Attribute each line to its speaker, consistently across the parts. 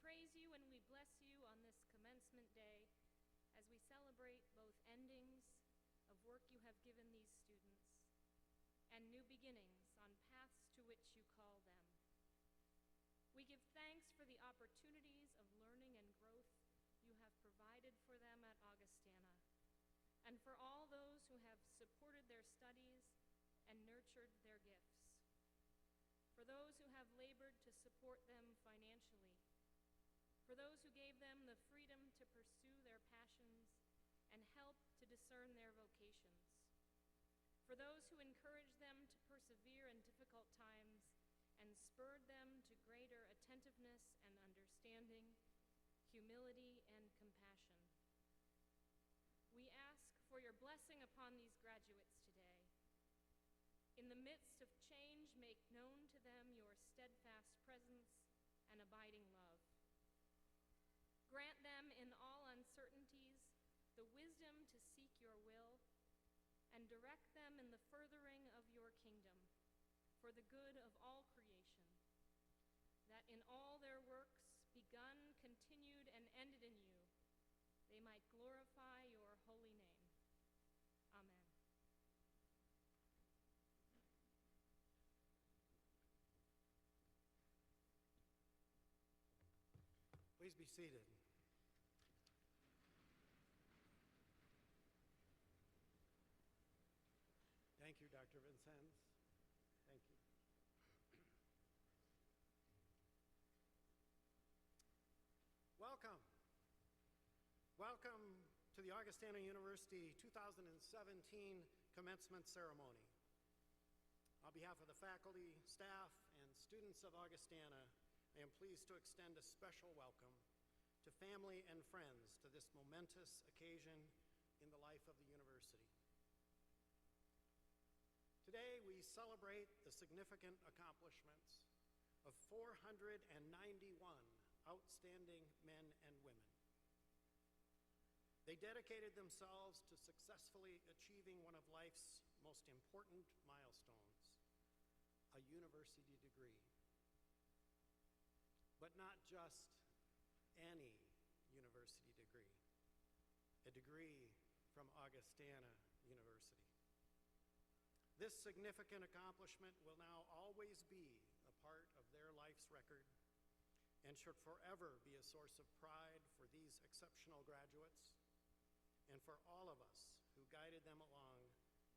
Speaker 1: praise you and we bless you on this commencement day as we celebrate both endings of work you have given these students and new beginnings on paths to which you call them. We give thanks for the opportunities of learning and growth you have provided for them at Augustana, and for all those who have supported their studies and nurtured their gifts. For those who have labored to support them financially, for those who gave them the freedom to pursue their passions and help to discern their vocations, for those who encouraged them to persevere in difficult times and spurred them to greater attentiveness and understanding, humility and compassion. We ask for your blessing upon these graduates today. In the midst of change, make known to them your steadfast presence and abiding love. Grant them in all uncertainties the wisdom to seek your will, and direct them in the furthering of your kingdom for the good of all creation, that in all their works, begun, continued, and ended in you, they might glorify your holy name. Amen.
Speaker 2: Please be seated. Thank you, Dr. Vincenz. Thank you. Welcome. Welcome to the Augustana University 2017 commencement ceremony. On behalf of the faculty, staff, and students of Augustana, I am pleased to extend a special welcome to family and friends to this momentous occasion in the life of the university. Today, we celebrate the significant accomplishments of 491 outstanding men and women. They dedicated themselves to successfully achieving one of life's most important milestones, a university degree. But not just any university degree, a degree from Augustana University. This significant accomplishment will now always be a part of their life's record and should forever be a source of pride for these exceptional graduates and for all of us who guided them along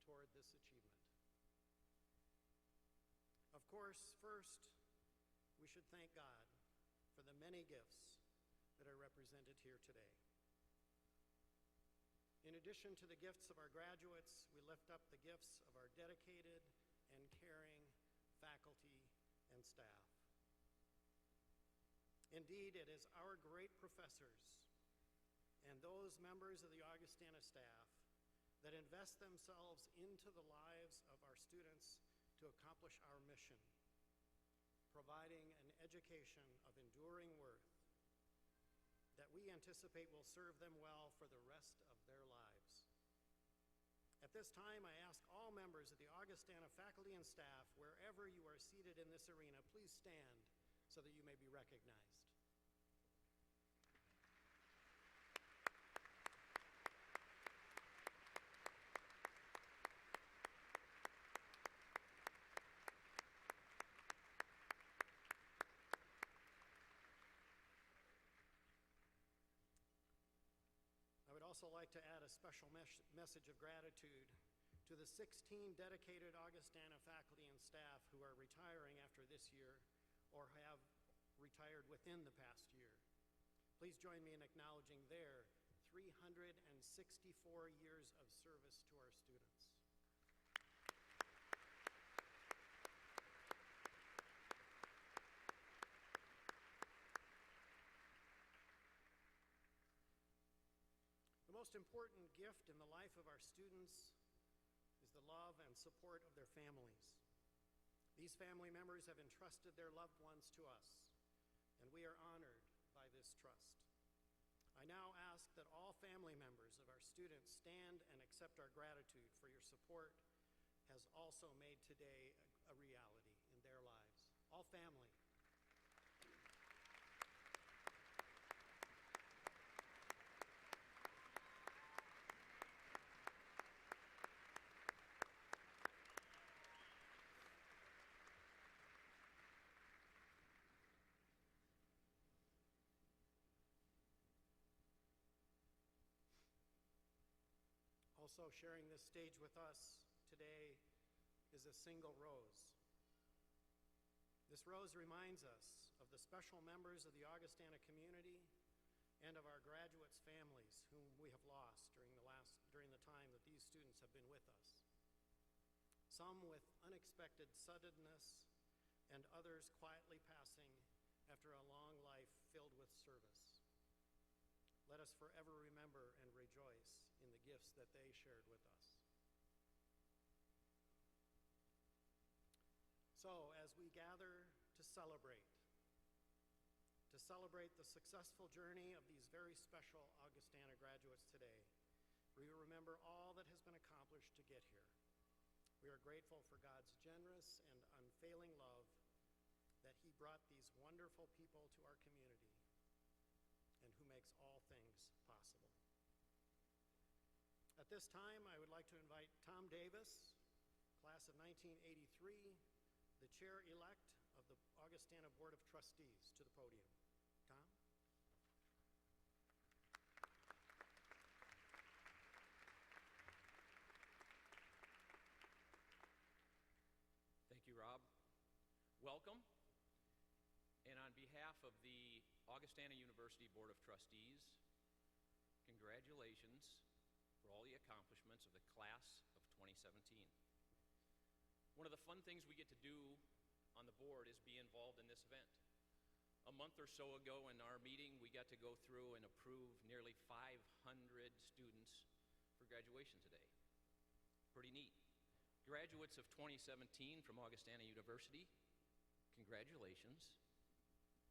Speaker 2: toward this achievement. Of course, first, we should thank God for the many gifts that are represented here today. In addition to the gifts of our graduates, we lift up the gifts of our dedicated and caring faculty and staff. Indeed, it is our great professors and those members of the Augustana staff that invest themselves into the lives of our students to accomplish our mission, providing an education of enduring worth that we anticipate will serve them well for the rest of their lives. At this time, I ask all members of the Augustana faculty and staff, wherever you are seated in this arena, please stand so that you may be recognized. I would also like to add a special message of gratitude to the 16 dedicated Augustana faculty and staff who are retiring after this year or have retired within the past year. Please join me in acknowledging their 364 years of service to our students. The most important gift in the life of our students is the love and support of their families. These family members have entrusted their loved ones to us, and we are honored by this trust. I now ask that all family members of our students stand and accept our gratitude for your support has also made today a reality in their lives. All family. Also sharing this stage with us today is a single rose. This rose reminds us of the special members of the Augustana community and of our graduates' families whom we have lost during the time that these students have been with us. Some with unexpected suddenness, and others quietly passing after a long life filled with service. Let us forever remember and rejoice in the gifts that they shared with us. So, as we gather to celebrate the successful journey of these very special Augustana graduates today, we remember all that has been accomplished to get here. We are grateful for God's generous and unfailing love that He brought these wonderful people to our community and who makes all things possible. At this time, I would like to invite Tom Davis, class of 1983, the chair-elect of the Augustana Board of Trustees, to the podium. Tom?
Speaker 3: Thank you, Rob. Welcome. And on behalf of the Augustana University Board of Trustees, congratulations for all the accomplishments of the class of 2017. One of the fun things we get to do on the board is be involved in this event. A month or so ago in our meeting, we got to go through and approve nearly 500 students for graduation today. Pretty neat. Graduates of 2017 from Augustana University, congratulations.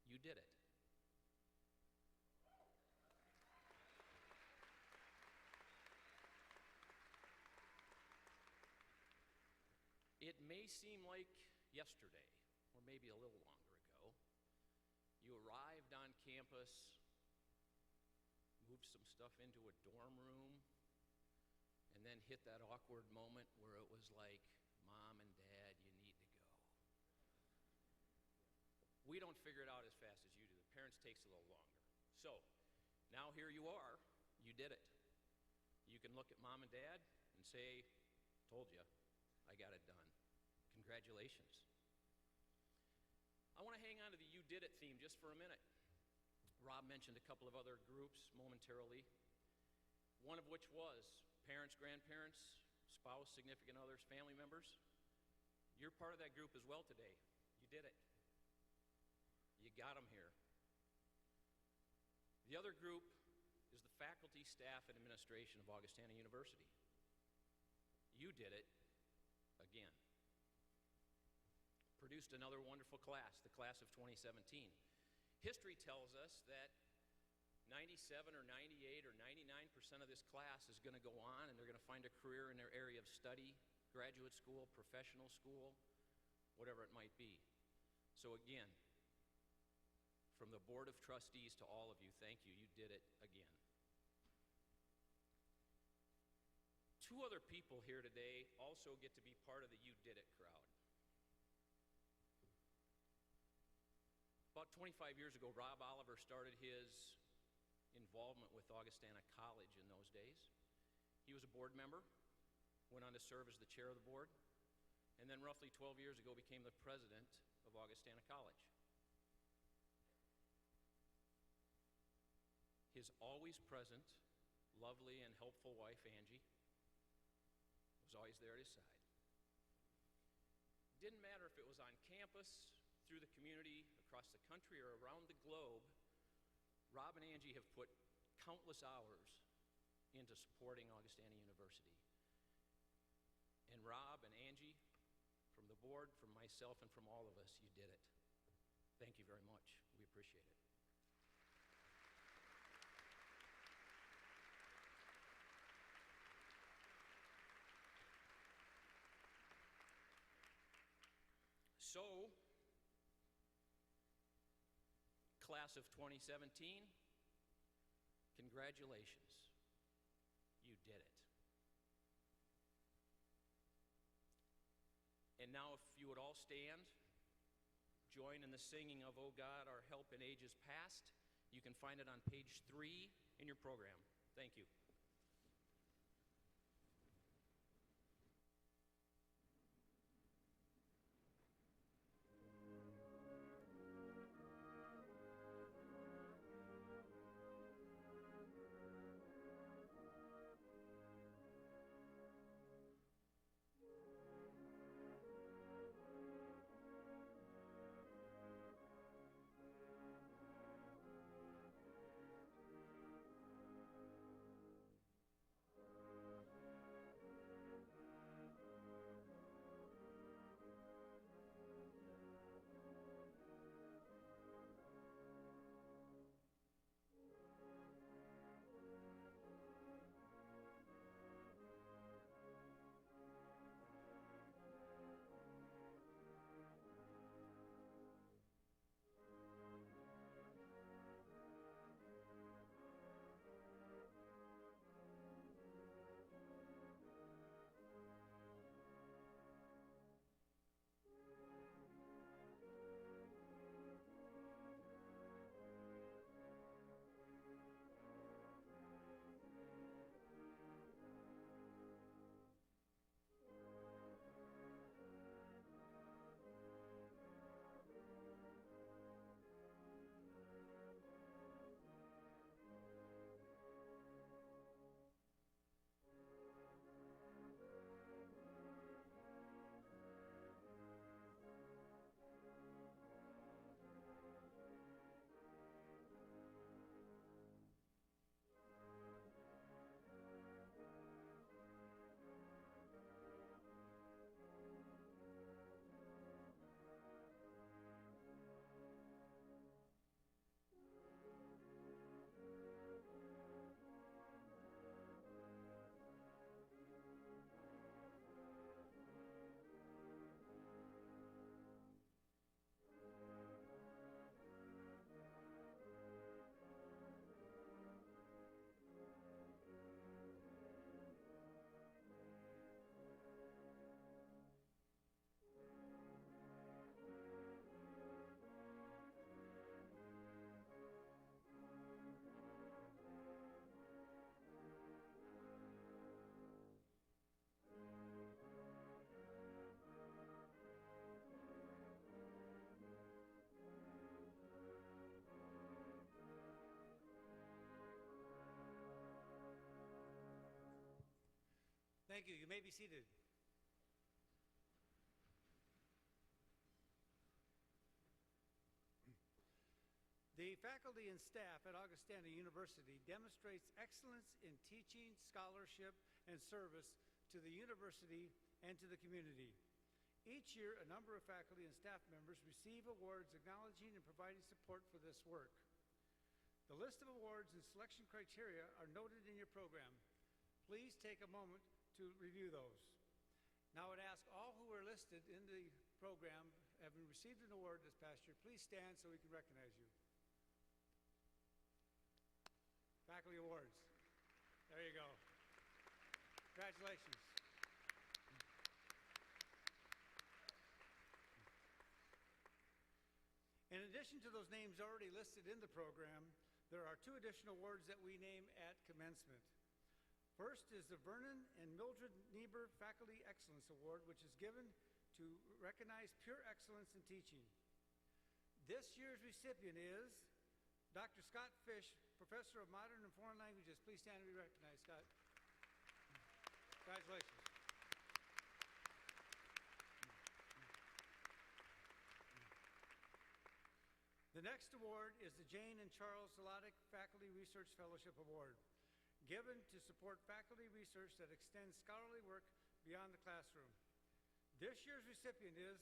Speaker 3: You did it. It may seem like yesterday, or maybe a little longer ago, you arrived on campus, moved some stuff into a dorm room, and then hit that awkward moment where it was like, Mom and Dad, you need to go. We don't figure it out as fast as you do. The parents takes a little longer. So, now here you are. You did it. You can look at Mom and Dad and say, told you, I got it done. Congratulations. I want to hang on to the You Did It theme just for a minute. Rob mentioned a couple of other groups momentarily, one of which was parents, grandparents, spouse, significant others, family members. You're part of that group as well today. You did it. You got them here. The other group is the faculty, staff, and administration of Augustana University. You did it again. Produced another wonderful class, the class of 2017. History tells us that 97 or 98 or 99% of this class is going to go on and they're going to find a career in their area of study, graduate school, professional school, whatever it might be. So again, from the Board of Trustees to all of you, thank you. You did it again. Two other people here today also get to be part of the You Did It crowd. About 25 years ago, Rob Oliver started his involvement with Augustana College in those days. He was a board member, went on to serve as the chair of the board, and then roughly 12 years ago became the president of Augustana College. His always present, lovely and helpful wife, Angie, was always there at his side. Didn't matter if it was on campus, through the community, across the country, or around the globe, Rob and Angie have put countless hours into supporting Augustana University. And Rob and Angie, from the board, from myself, and from all of us, you did it. Thank you very much. We appreciate it. So, class of 2017, congratulations. You did it. And now if you would all stand, join in the singing of "O God, Our Help in Ages Past." You can find it on page 3 in your program. Thank you.
Speaker 4: Thank you. You may be seated. The faculty and staff at Augustana University demonstrates excellence in teaching, scholarship, and service to the university and to the community. Each year, a number of faculty and staff members receive awards acknowledging and providing support for this work. The list of awards and selection criteria are noted in your program. Please take a moment to review those. Now I would ask all who are listed in the program having received an award this past year, please stand so we can recognize you. Faculty awards. There you go. Congratulations. In addition to those names already listed in the program, there are 2 additional awards that we name at commencement. First is the Vernon and Mildred Niebuhr Faculty Excellence Award, which is given to recognize pure excellence in teaching. This year's recipient is Dr. Scott Fish, Professor of Modern and Foreign Languages. Please stand and be recognized, Scott. Congratulations. The next award is the Jane and Charles Zlotic Faculty Research Fellowship Award, given to support faculty research that extends scholarly work beyond the classroom. This year's recipient is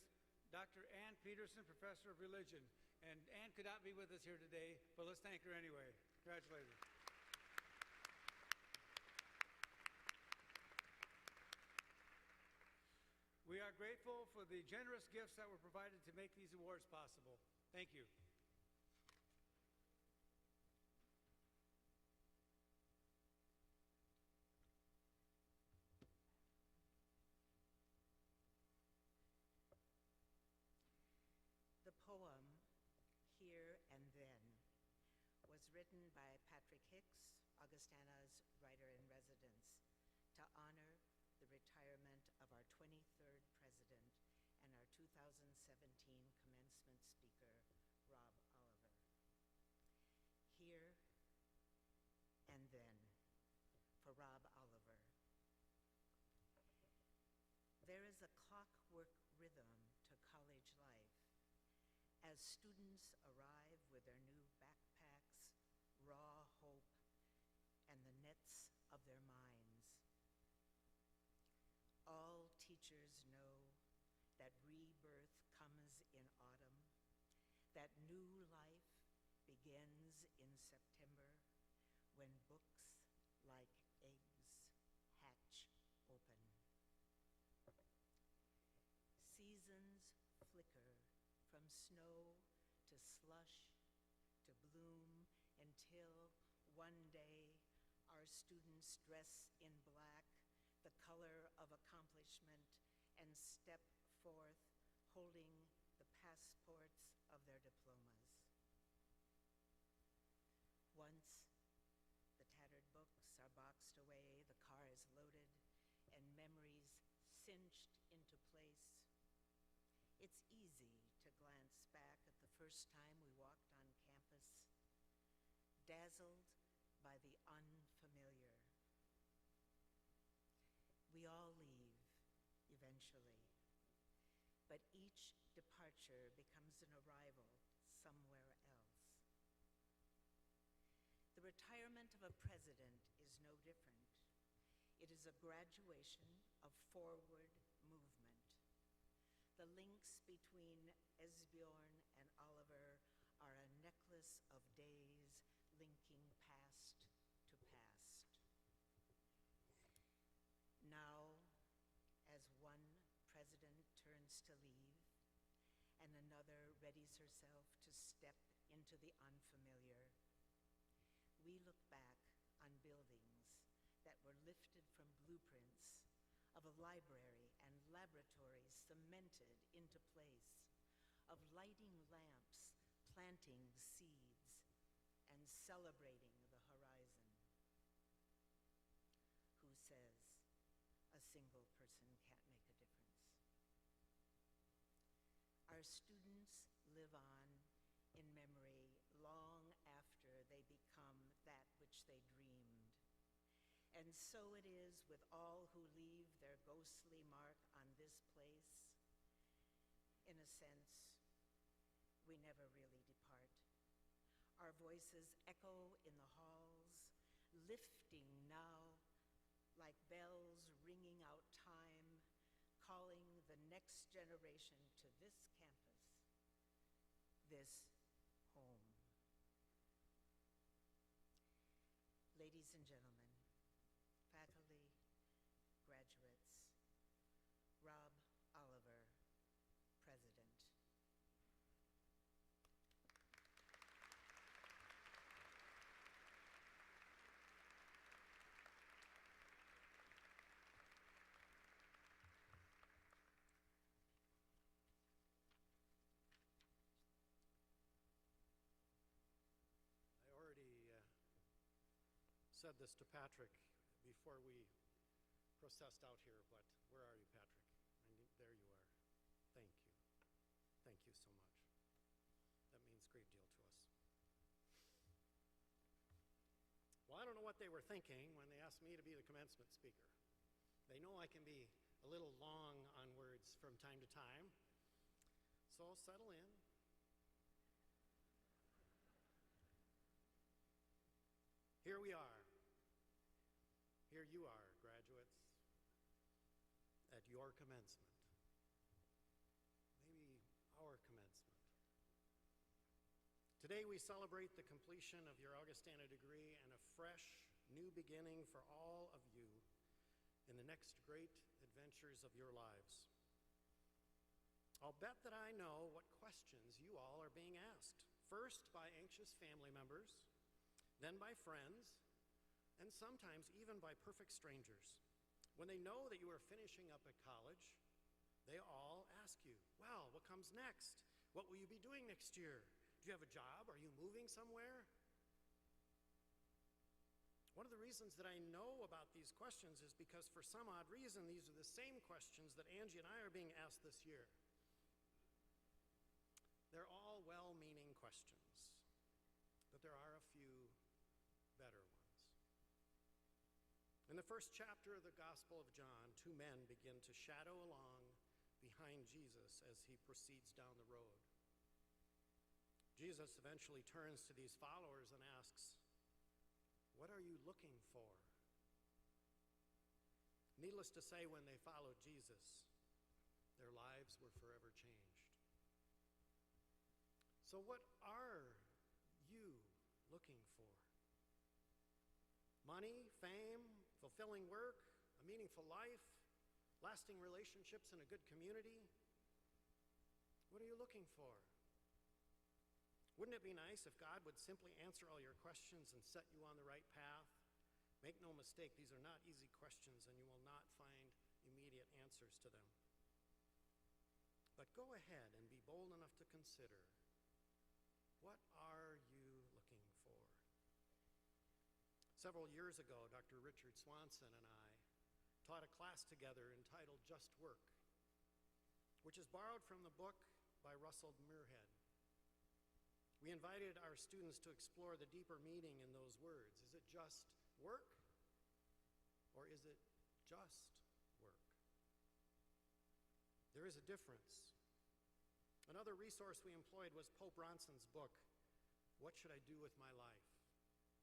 Speaker 4: Dr. Ann Peterson, Professor of Religion. And Ann could not be with us here today, but let's thank her anyway. Congratulations. We are grateful for the generous gifts that were provided to make these awards possible. Thank you.
Speaker 5: The poem, Here and Then, was written by Patrick Hicks, Augustana's writer-in-residence, to honor the retirement of our 23rd president and our 2017 commencement speaker, Rob Oliver. Here and Then, for Rob Oliver. There is a clockwork rhythm to college life as students arrive with their new backpacks, raw hope, and the nets of their minds. All teachers know that rebirth comes in autumn, that new life begins in September when books like eggs hatch open. Seasons flicker from snow to slush to bloom until one day our students dress in black, the color of accomplishment, and step forth holding the passports of their diplomas. Once the tattered books are boxed away, the car is loaded, and memories cinched into place. It's easy to glance back at the first time we walked on campus, dazzled by the unfamiliar. We all leave eventually, but each departure becomes an arrival somewhere else. The retirement of a president is no different. It is a graduation of forward movement. The links between Esbjorn and Oliver are a necklace of days linking past to past. Now, as one president turns to leave and another readies herself to step into the unfamiliar, we look back on buildings that were lifted from blueprints of a library and laboratory cemented into place, of lighting lamps, planting seeds, and celebrating the horizon. Who says a single person can't make a difference? Our students live on in memory long after they become that which they dreamed. And so it is with all who leave their ghostly mark on this place. In a sense, we never really depart. Our voices echo in the halls, lifting now like bells ringing out time, calling the next generation to this campus, this home. Ladies and gentlemen, faculty, graduates, Rob Oliver, President.
Speaker 2: I already said this to Patrick before we processed out here, but where are you, Patrick? There you are. Thank you. Thank you so much. That means a great deal to us. Well, I don't know what they were thinking when they asked me to be the commencement speaker. They know I can be a little long on words from time to time, so settle in. Here we are. Here you are, graduates, at your commencement. Maybe our commencement. Today we celebrate the completion of your Augustana degree and a fresh, new beginning for all of you in the next great adventures of your lives. I'll bet that I know what questions you all are being asked, first by anxious family members, then by friends, and sometimes even by perfect strangers. When they know that you are finishing up at college, they all ask you, well, what comes next? What will you be doing next year? Do you have a job? Are you moving somewhere? One of the reasons that I know about these questions is because for some odd reason, these are the same questions that Angie and I are being asked this year. They're all well-meaning questions, but there are a few better ones. In the first chapter of the Gospel of John, two men begin to shadow along behind Jesus as he proceeds down the road. Jesus eventually turns to these followers and asks, "What are you looking for?" Needless to say, when they followed Jesus, their lives were forever changed. So what are you looking for? Money, fame, fulfilling work, a meaningful life, lasting relationships in a good community? What are you looking for? Wouldn't it be nice if God would simply answer all your questions and set you on the right path? Make no mistake, these are not easy questions, and you will not find immediate answers to them. But go ahead and be bold enough to consider, what are you looking for? Several years ago, Dr. Richard Swanson and I taught a class together entitled Just Work, which is borrowed from the book by Russell Muirhead. We invited our students to explore the deeper meaning in those words. Is it just work, or is it just work? There is a difference. Another resource we employed was Pope Bronson's book, What Should I Do With My Life?,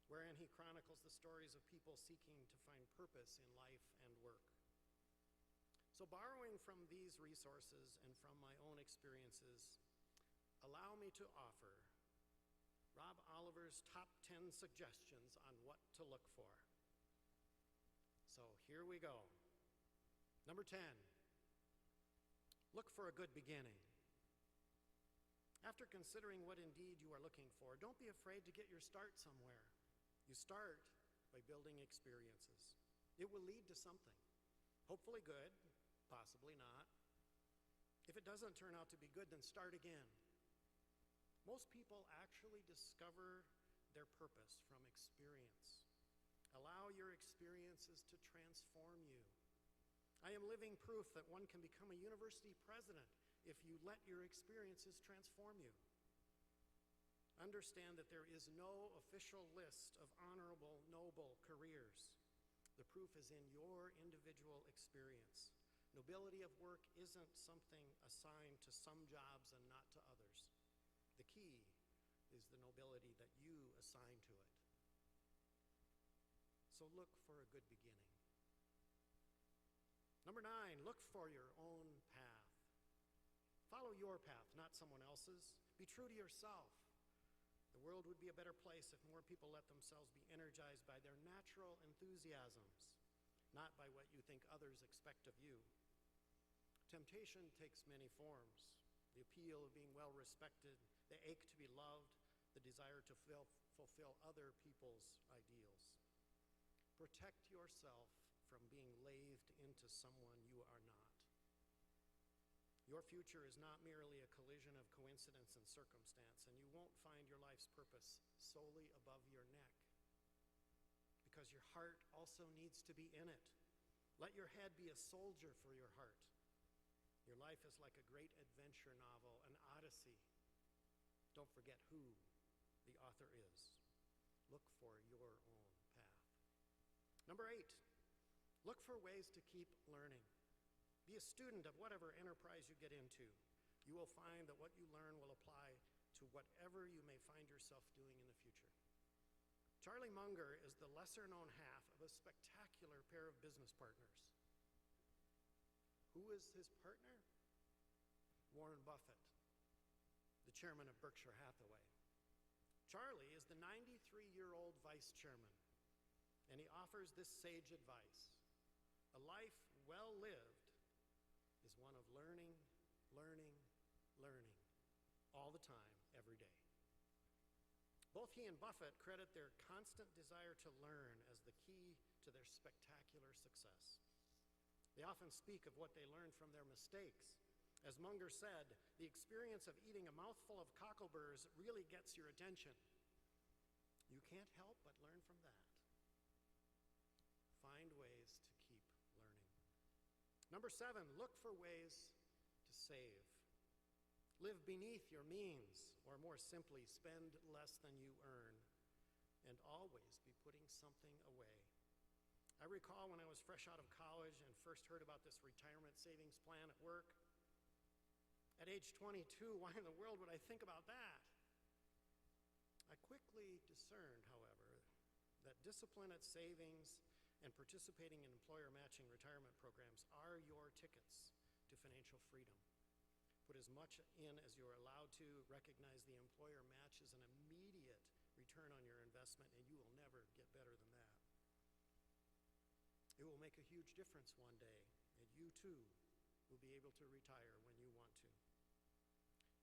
Speaker 2: wherein he chronicles the stories of people seeking to find purpose in life and work. So borrowing from these resources and from my own experiences, allow me to offer Rob Oliver's top 10 suggestions on what to look for. So here we go. Number 10, look for a good beginning. After considering what indeed you are looking for, don't be afraid to get your start somewhere. You start by building experiences. It will lead to something, hopefully good, possibly not. If it doesn't turn out to be good, then start again. Most people actually discover their purpose from experience. Allow your experiences to transform you. I am living proof that one can become a university president if you let your experiences transform you. Understand that there is no official list of honorable, noble careers. The proof is in your individual experience. Nobility of work isn't something assigned to some jobs and not to others. The key is the nobility that you assign to it. So look for a good beginning. Number 9, look for your own path. Follow your path, not someone else's. Be true to yourself. The world would be a better place if more people let themselves be energized by their natural enthusiasms, not by what you think others expect of you. Temptation takes many forms. The appeal of being well respected, the ache to be loved, the desire to fulfill other people's ideals. Protect yourself from being lathed into someone you are not. Your future is not merely a collision of coincidence and circumstance, and you won't find your life's purpose solely above your neck, because your heart also needs to be in it. Let your head be a soldier for your heart. Your life is like a great adventure novel, an odyssey. Don't forget who the author is. Look for your own path. Number 8, look for ways to keep learning. Be a student of whatever enterprise you get into. You will find that what you learn will apply to whatever you may find yourself doing in the future. Charlie Munger is the lesser-known half of a spectacular pair of business partners. Who is his partner? Warren Buffett, the chairman of Berkshire Hathaway. Charlie is the 93-year-old vice chairman, and he offers this sage advice. A life well lived is one of learning, learning, learning, all the time, every day. Both he and Buffett credit their constant desire to learn as the key to their spectacular success. They often speak of what they learned from their mistakes. As Munger said, the experience of eating a mouthful of cockleburrs really gets your attention. You can't help but learn from that. Find ways to keep learning. Number 7, look for ways to save. Live beneath your means, or more simply, spend less than you earn, and always be putting something away. I recall when I was fresh out of college and first heard about this retirement savings plan at work. At age 22, why in the world would I think about that? I quickly discerned, however, that discipline at savings and participating in employer matching retirement programs are your tickets to financial freedom. Put as much in as you're allowed to. Recognize the employer matches an immediate return on your investment, and you will never get better than that. It will make a huge difference one day, and you too will be able to retire when you want to.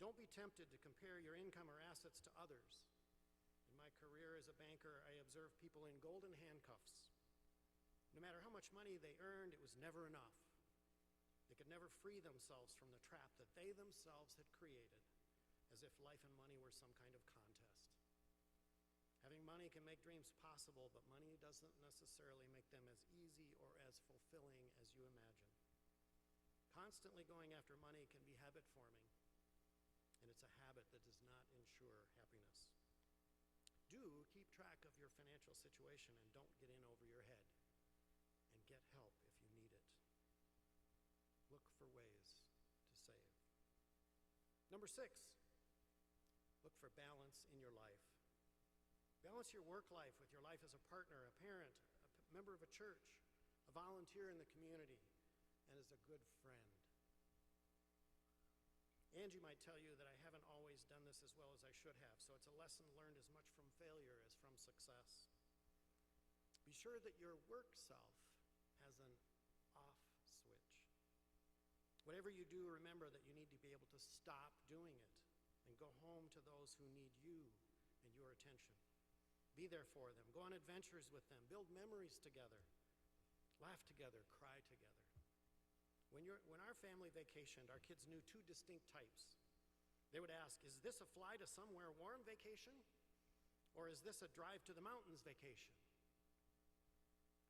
Speaker 2: Don't be tempted to compare your income or assets to others. In my career as a banker, I observed people in golden handcuffs. No matter how much money they earned, it was never enough. They could never free themselves from the trap that they themselves had created, as if life and money were some kind of contest. Having money can make dreams possible, but money doesn't necessarily make them as easy or as fulfilling as you imagine. Constantly going after money can be habit-forming, and it's a habit that does not ensure happiness. Do keep track of your financial situation and don't get in over your head, and get help if you need it. Look for ways to save. Number 6, look for balance in your life. Balance your work life with your life as a partner, a parent, a member of a church, a volunteer in the community, and as a good friend. Angie might tell you that I haven't always done this as well as I should have, so it's a lesson learned as much from failure as from success. Be sure that your work self has an off switch. Whatever you do, remember that you need to be able to stop doing it and go home to those who need you and your attention. Be there for them. Go on adventures with them. Build memories together. Laugh together. Cry together. When our family vacationed, our kids knew 2 distinct types. They would ask, is this a fly to somewhere warm vacation? Or is this a drive to the mountains vacation?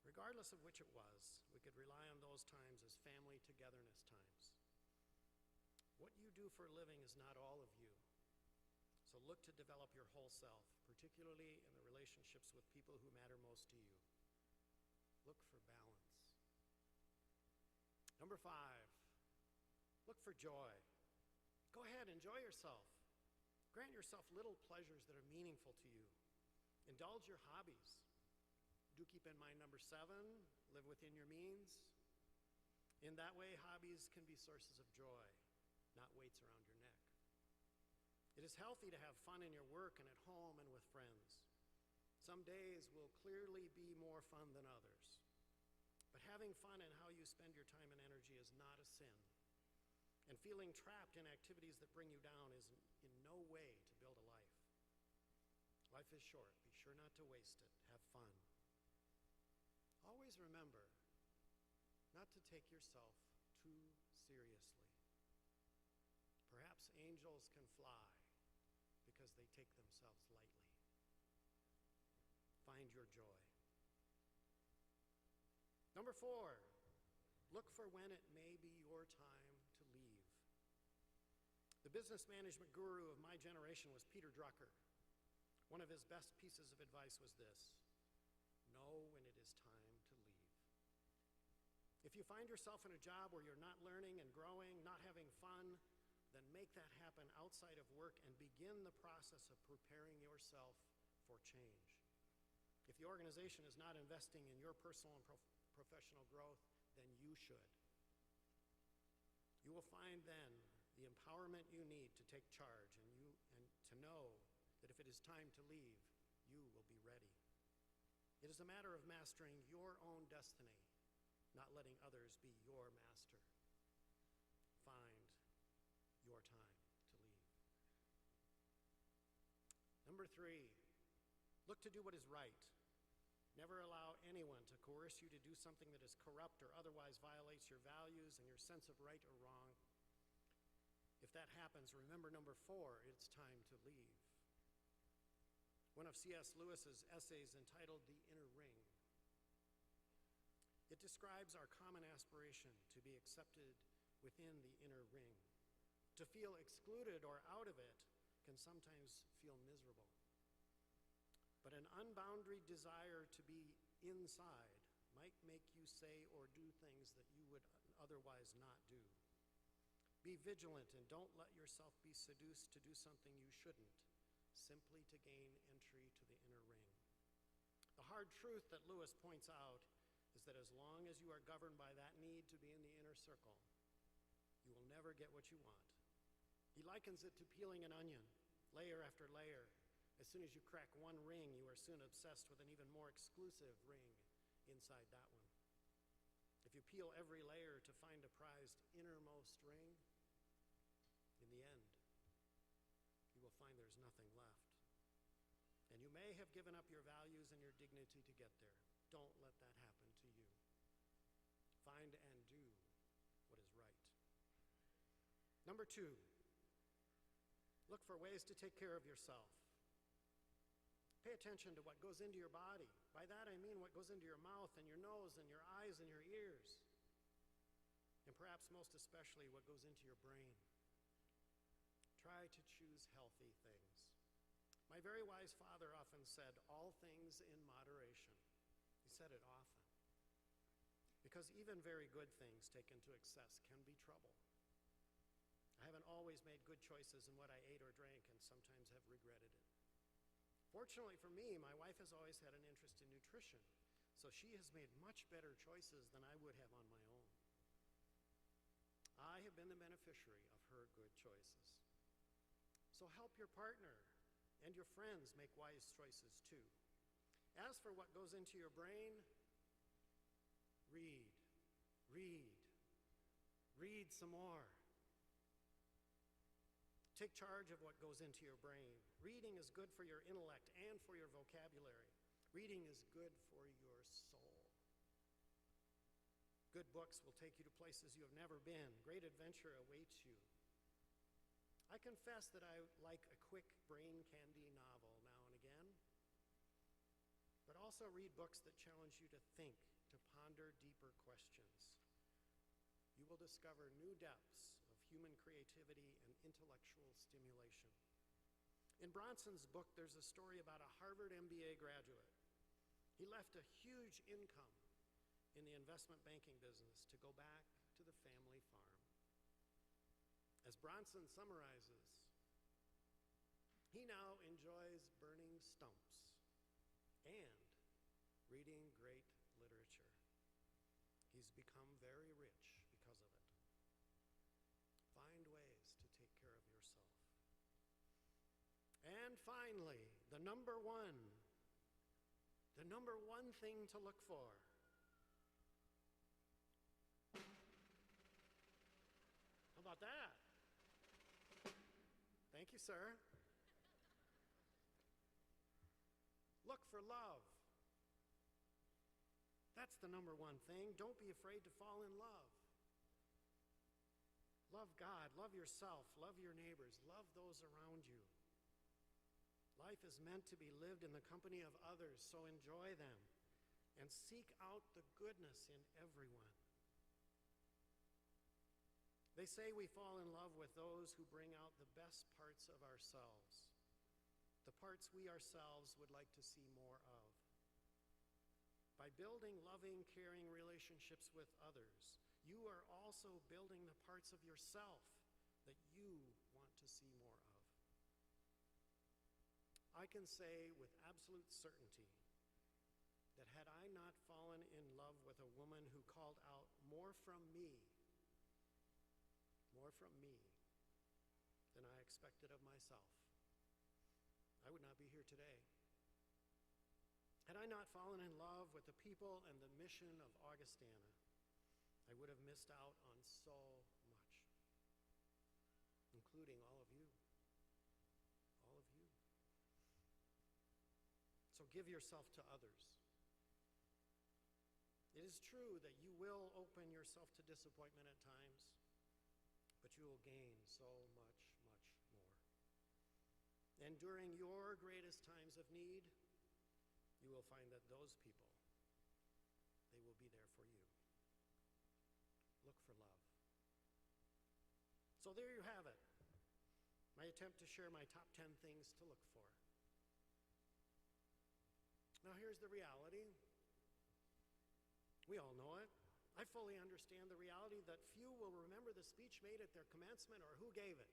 Speaker 2: Regardless of which it was, we could rely on those times as family togetherness times. What you do for a living is not all of you. So look to develop your whole self, particularly in the relationships with people who matter most to you. look for balance. Number 5, look for joy. Go ahead, enjoy yourself. Grant yourself little pleasures that are meaningful to you. Indulge your hobbies. Do keep in mind number 7, live within your means. In that way, hobbies can be sources of joy, not weights around your neck. It is healthy to have fun in your work and at home and with friends. Some days will clearly be more fun than others. But having fun in how you spend your time and energy is not a sin. And feeling trapped in activities that bring you down is in no way to build a life. Life is short. Be sure not to waste it. Have fun. Always remember not to take yourself too seriously. Perhaps angels can fly because they take themselves lightly. Find your joy. Number 4, look for when it may be your time to leave. The business management guru of my generation was Peter Drucker. One of his best pieces of advice was this: know when it is time to leave. If you find yourself in a job where you're not learning and growing, not having fun, then make that happen outside of work and begin the process of preparing yourself for change. If the organization is not investing in your personal and professional growth, then you should. You will find then the empowerment you need to take charge and to know that if it is time to leave, you will be ready. It is a matter of mastering your own destiny, not letting others be your master. Find your time to leave. Number 3, look to do what is right. Never allow anyone to coerce you to do something that is corrupt or otherwise violates your values and your sense of right or wrong. If that happens, remember number 4, it's time to leave. One of C.S. Lewis's essays entitled The Inner Ring. It describes our common aspiration to be accepted within the inner ring. To feel excluded or out of it can sometimes feel miserable. But an unbounded desire to be inside might make you say or do things that you would otherwise not do. Be vigilant and don't let yourself be seduced to do something you shouldn't, simply to gain entry to the inner ring. The hard truth that Lewis points out is that as long as you are governed by that need to be in the inner circle, you will never get what you want. He likens it to peeling an onion, layer after layer. As soon as you crack one ring, you are soon obsessed with an even more exclusive ring inside that one. If you peel every layer to find a prized innermost ring, in the end, you will find there's nothing left. And you may have given up your values and your dignity to get there. Don't let that happen to you. Find and do what is right. Number 2, look for ways to take care of yourself. Pay attention to what goes into your body. By that I mean what goes into your mouth and your nose and your eyes and your ears. And perhaps most especially what goes into your brain. Try to choose healthy things. My very wise father often said, all things in moderation. He said it often. Because even very good things taken to excess can be trouble. I haven't always made good choices in what I ate or drank and sometimes have regretted it. Fortunately for me, my wife has always had an interest in nutrition, so she has made much better choices than I would have on my own. I have been the beneficiary of her good choices. So help your partner and your friends make wise choices too. As for what goes into your brain, read some more. Take charge of what goes into your brain. Reading is good for your intellect and for your vocabulary. Reading is good for your soul. Good books will take you to places you have never been. Great adventure awaits you. I confess that I like a quick brain candy novel now and again, but also read books that challenge you to think, to ponder deeper questions. You will discover new depths of human creativity and intellectual stimulation. In Bronson's book, there's a story about a Harvard MBA graduate. He left a huge income in the investment banking business to go back to the family farm. As Bronson summarizes, he now enjoys burning stumps and reading great literature. He's become very rich because of it. Find ways to take care of yourself. And finally, the number one thing to look for. How about that? Thank you, sir. Look for love. That's the number one thing. Don't be afraid to fall in love. Love God, love yourself, love your neighbors, love those around you. Life is meant to be lived in the company of others, so enjoy them and seek out the goodness in everyone. They say we fall in love with those who bring out the best parts of ourselves, the parts we ourselves would like to see more of. By building loving, caring relationships with others, you are also building the parts of yourself that you want to see more of. I can say with absolute certainty that had I not fallen in love with a woman who called out more from me than I expected of myself, I would not be here today. Had I not fallen in love with the people and the mission of Augustana, I would have missed out on so much, including all of you. All of you. So give yourself to others. It is true that you will open yourself to disappointment at times, but you will gain so much, much more. And during your greatest times of need, you will find that those people, they will be there for you. Look for love. So there you have it. My attempt to share my top 10 things to look for. Now here's the reality. We all know it. I fully understand the reality that few will remember the speech made at their commencement or who gave it.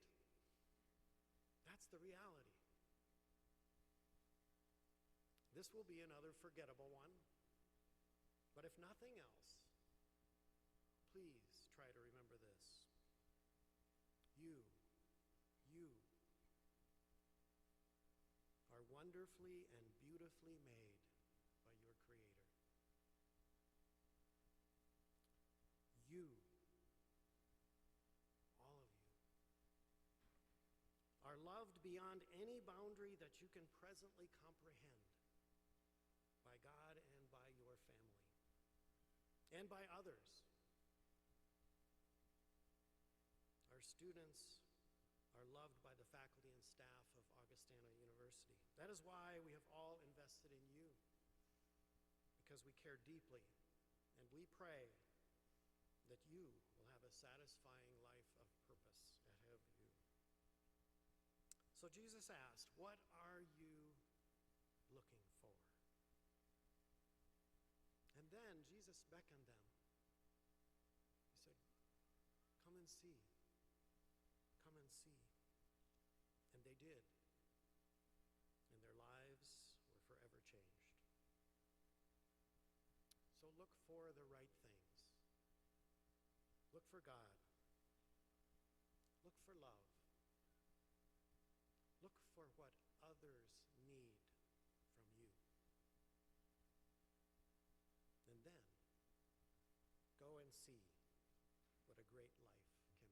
Speaker 2: That's the reality. This will be another forgettable one. But if nothing else, please try to remember this. You are wonderfully and beautifully made by your Creator. You, all of you, are loved beyond any boundary that you can presently comprehend by God and by your family and by others. Our students are loved by the faculty and staff of Augustana University. That is why we have all invested in you, because we care deeply, and we pray that you will have a satisfying life of purpose ahead of you. So Jesus asked, what are you looking for? And then Jesus beckoned them. He said, come and see. Come and see. And they did. And their lives were forever changed. So look for the right things. Look for God. Look for love. Look for what others need from you. And then go and see what a great life can be.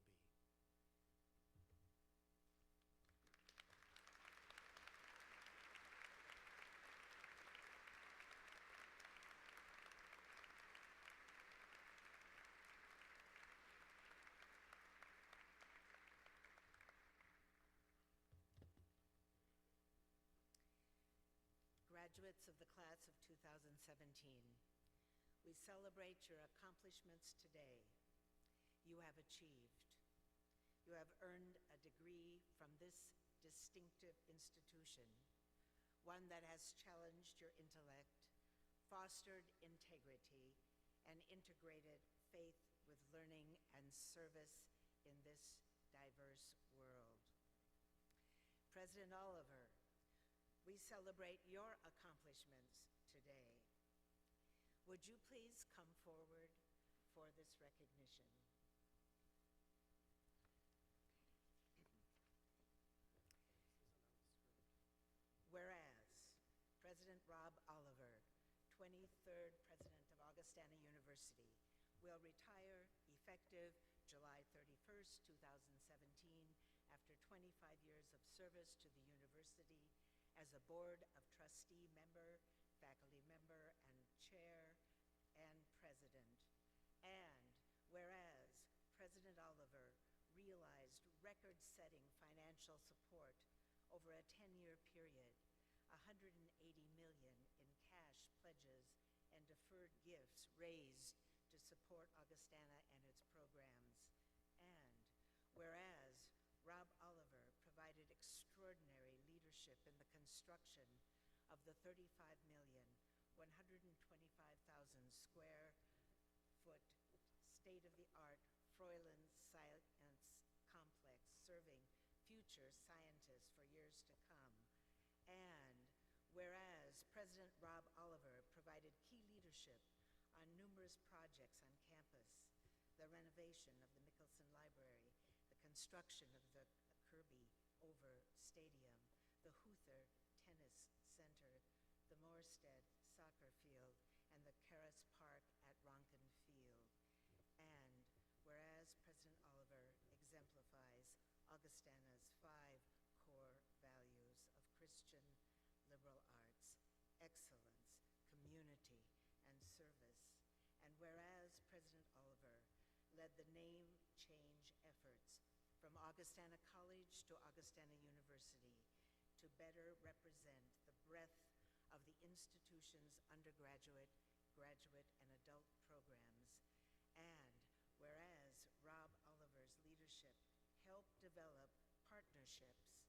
Speaker 5: Graduates of the class of 2017, we celebrate your accomplishments today. You have achieved. You have earned a degree from this distinctive institution, one that has challenged your intellect, fostered integrity, and integrated faith with learning and service in this diverse world. President Oliver, we celebrate your accomplishments today. Would you please come forward for this recognition? Whereas President Rob Oliver, 23rd President of Augustana University, will retire effective July 31st, 2017, after 25 years of service to the university as a Board of Trustee member, faculty member, and chair and president. And whereas President Oliver realized record-setting financial support over a 10-year period, $180 million in cash pledges and deferred gifts raised to support Augustana and its programs. And whereas Rob Oliver provided extraordinary leadership in the construction of the 125,125,000 square foot state-of-the-art Freuland Science Complex serving future scientists for years to come. And whereas President Rob Oliver provided key leadership on numerous projects on campus, the renovation of the Mickelson Library, the construction of the Kirby Over Stadium, the Huther Tennis Center, the Morstead Soccer Field, and the Karras Park at Ronken Field. And whereas President Oliver exemplifies Augustana's 5 core values of Christian liberal arts, excellence, community, and service. And whereas President Oliver led the name change efforts from Augustana College to Augustana University to better represent the breadth of the institution's undergraduate, graduate, and adult programs. And whereas Rob Oliver's leadership helped develop partnerships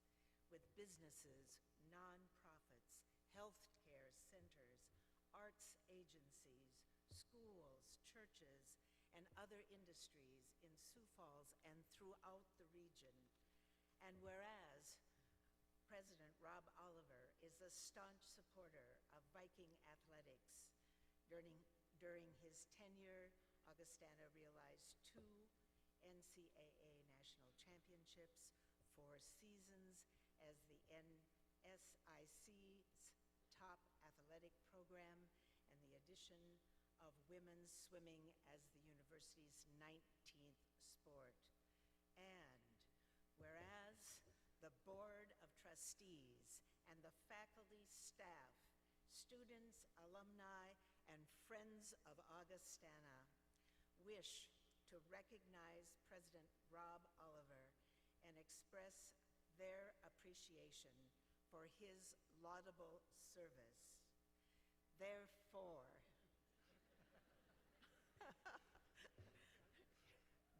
Speaker 5: with businesses, nonprofits, healthcare centers, arts agencies, schools, churches, and other industries in Sioux Falls and throughout the region. And whereas President Rob Oliver is a staunch supporter of Viking athletics, during his tenure, Augustana realized 2 NCAA national championships, 4 seasons as the NSIC's top athletic program, and the addition of women's swimming as the university's 19th sport. And whereas the Board of Trustees and the faculty, staff, students, alumni, and friends of Augustana wish to recognize President Rob Oliver and express their appreciation for his laudable service. Therefore,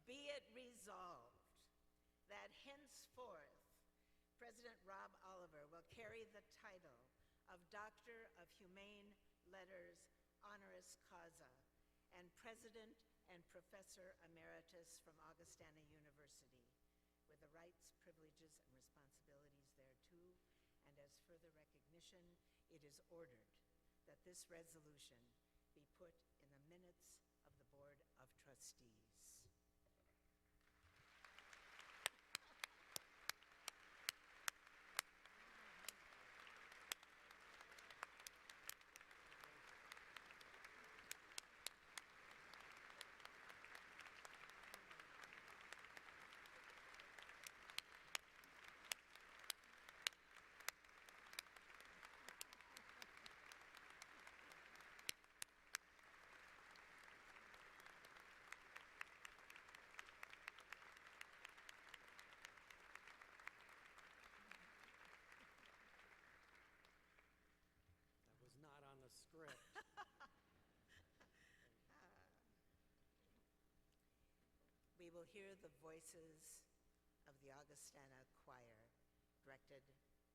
Speaker 5: be it resolved that henceforth President Rob Oliver will carry the title of Doctor of Humane Letters honoris causa and President and Professor Emeritus from Augustana University, with the rights, privileges, and responsibilities thereto. And as further recognition, it is ordered that this resolution be put in the minutes of the Board of Trustees.
Speaker 2: Script.
Speaker 5: We will hear the voices of the Augustana Choir, directed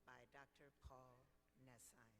Speaker 5: by Dr. Paul Nessheim.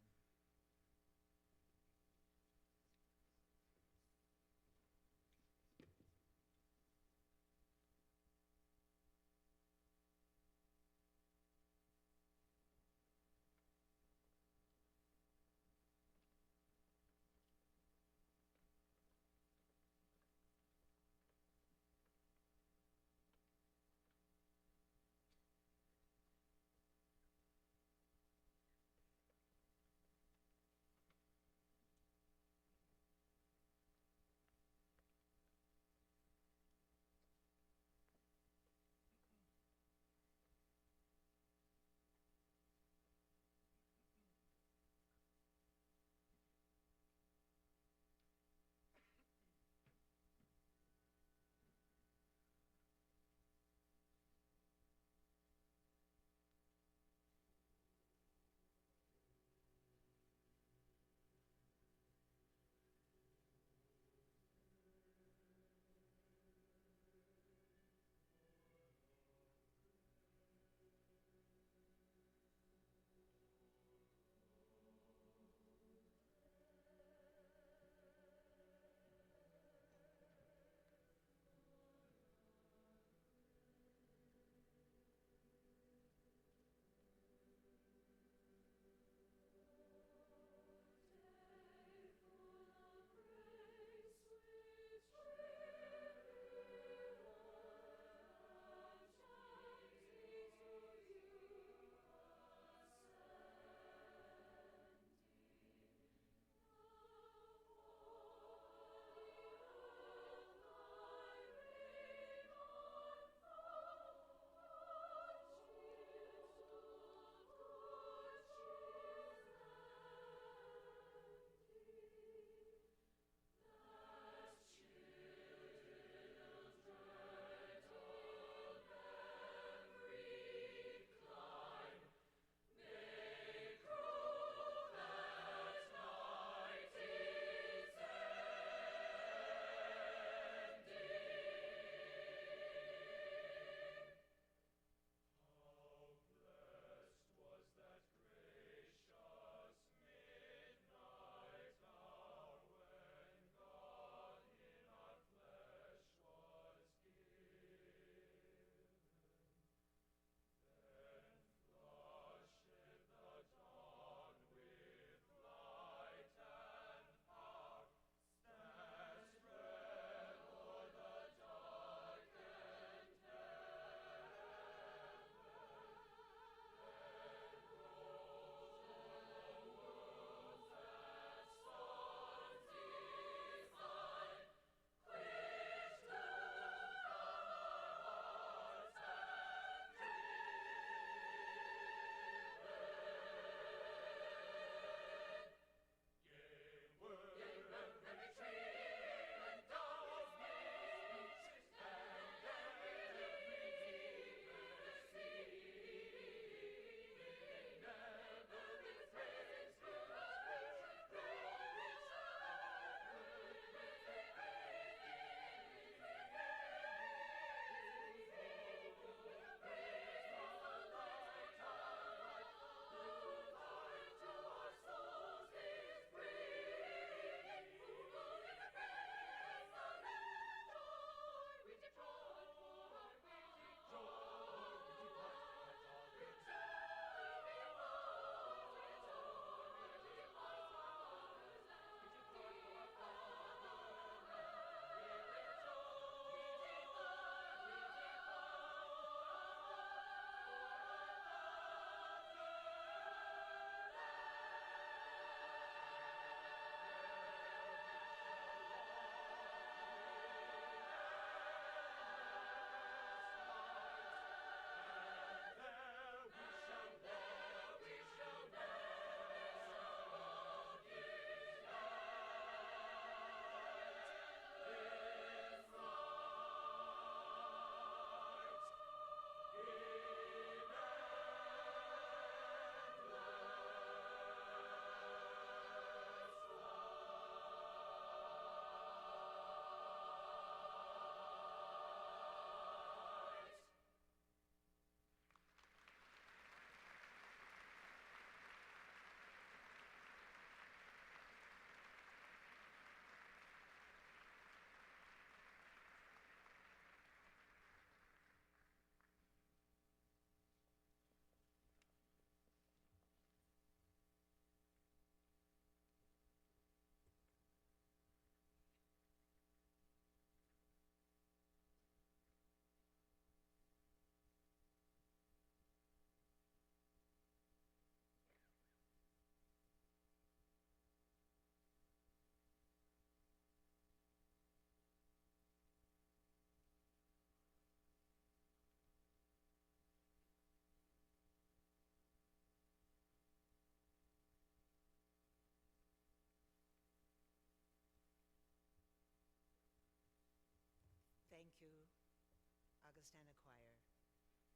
Speaker 5: Augustana Choir.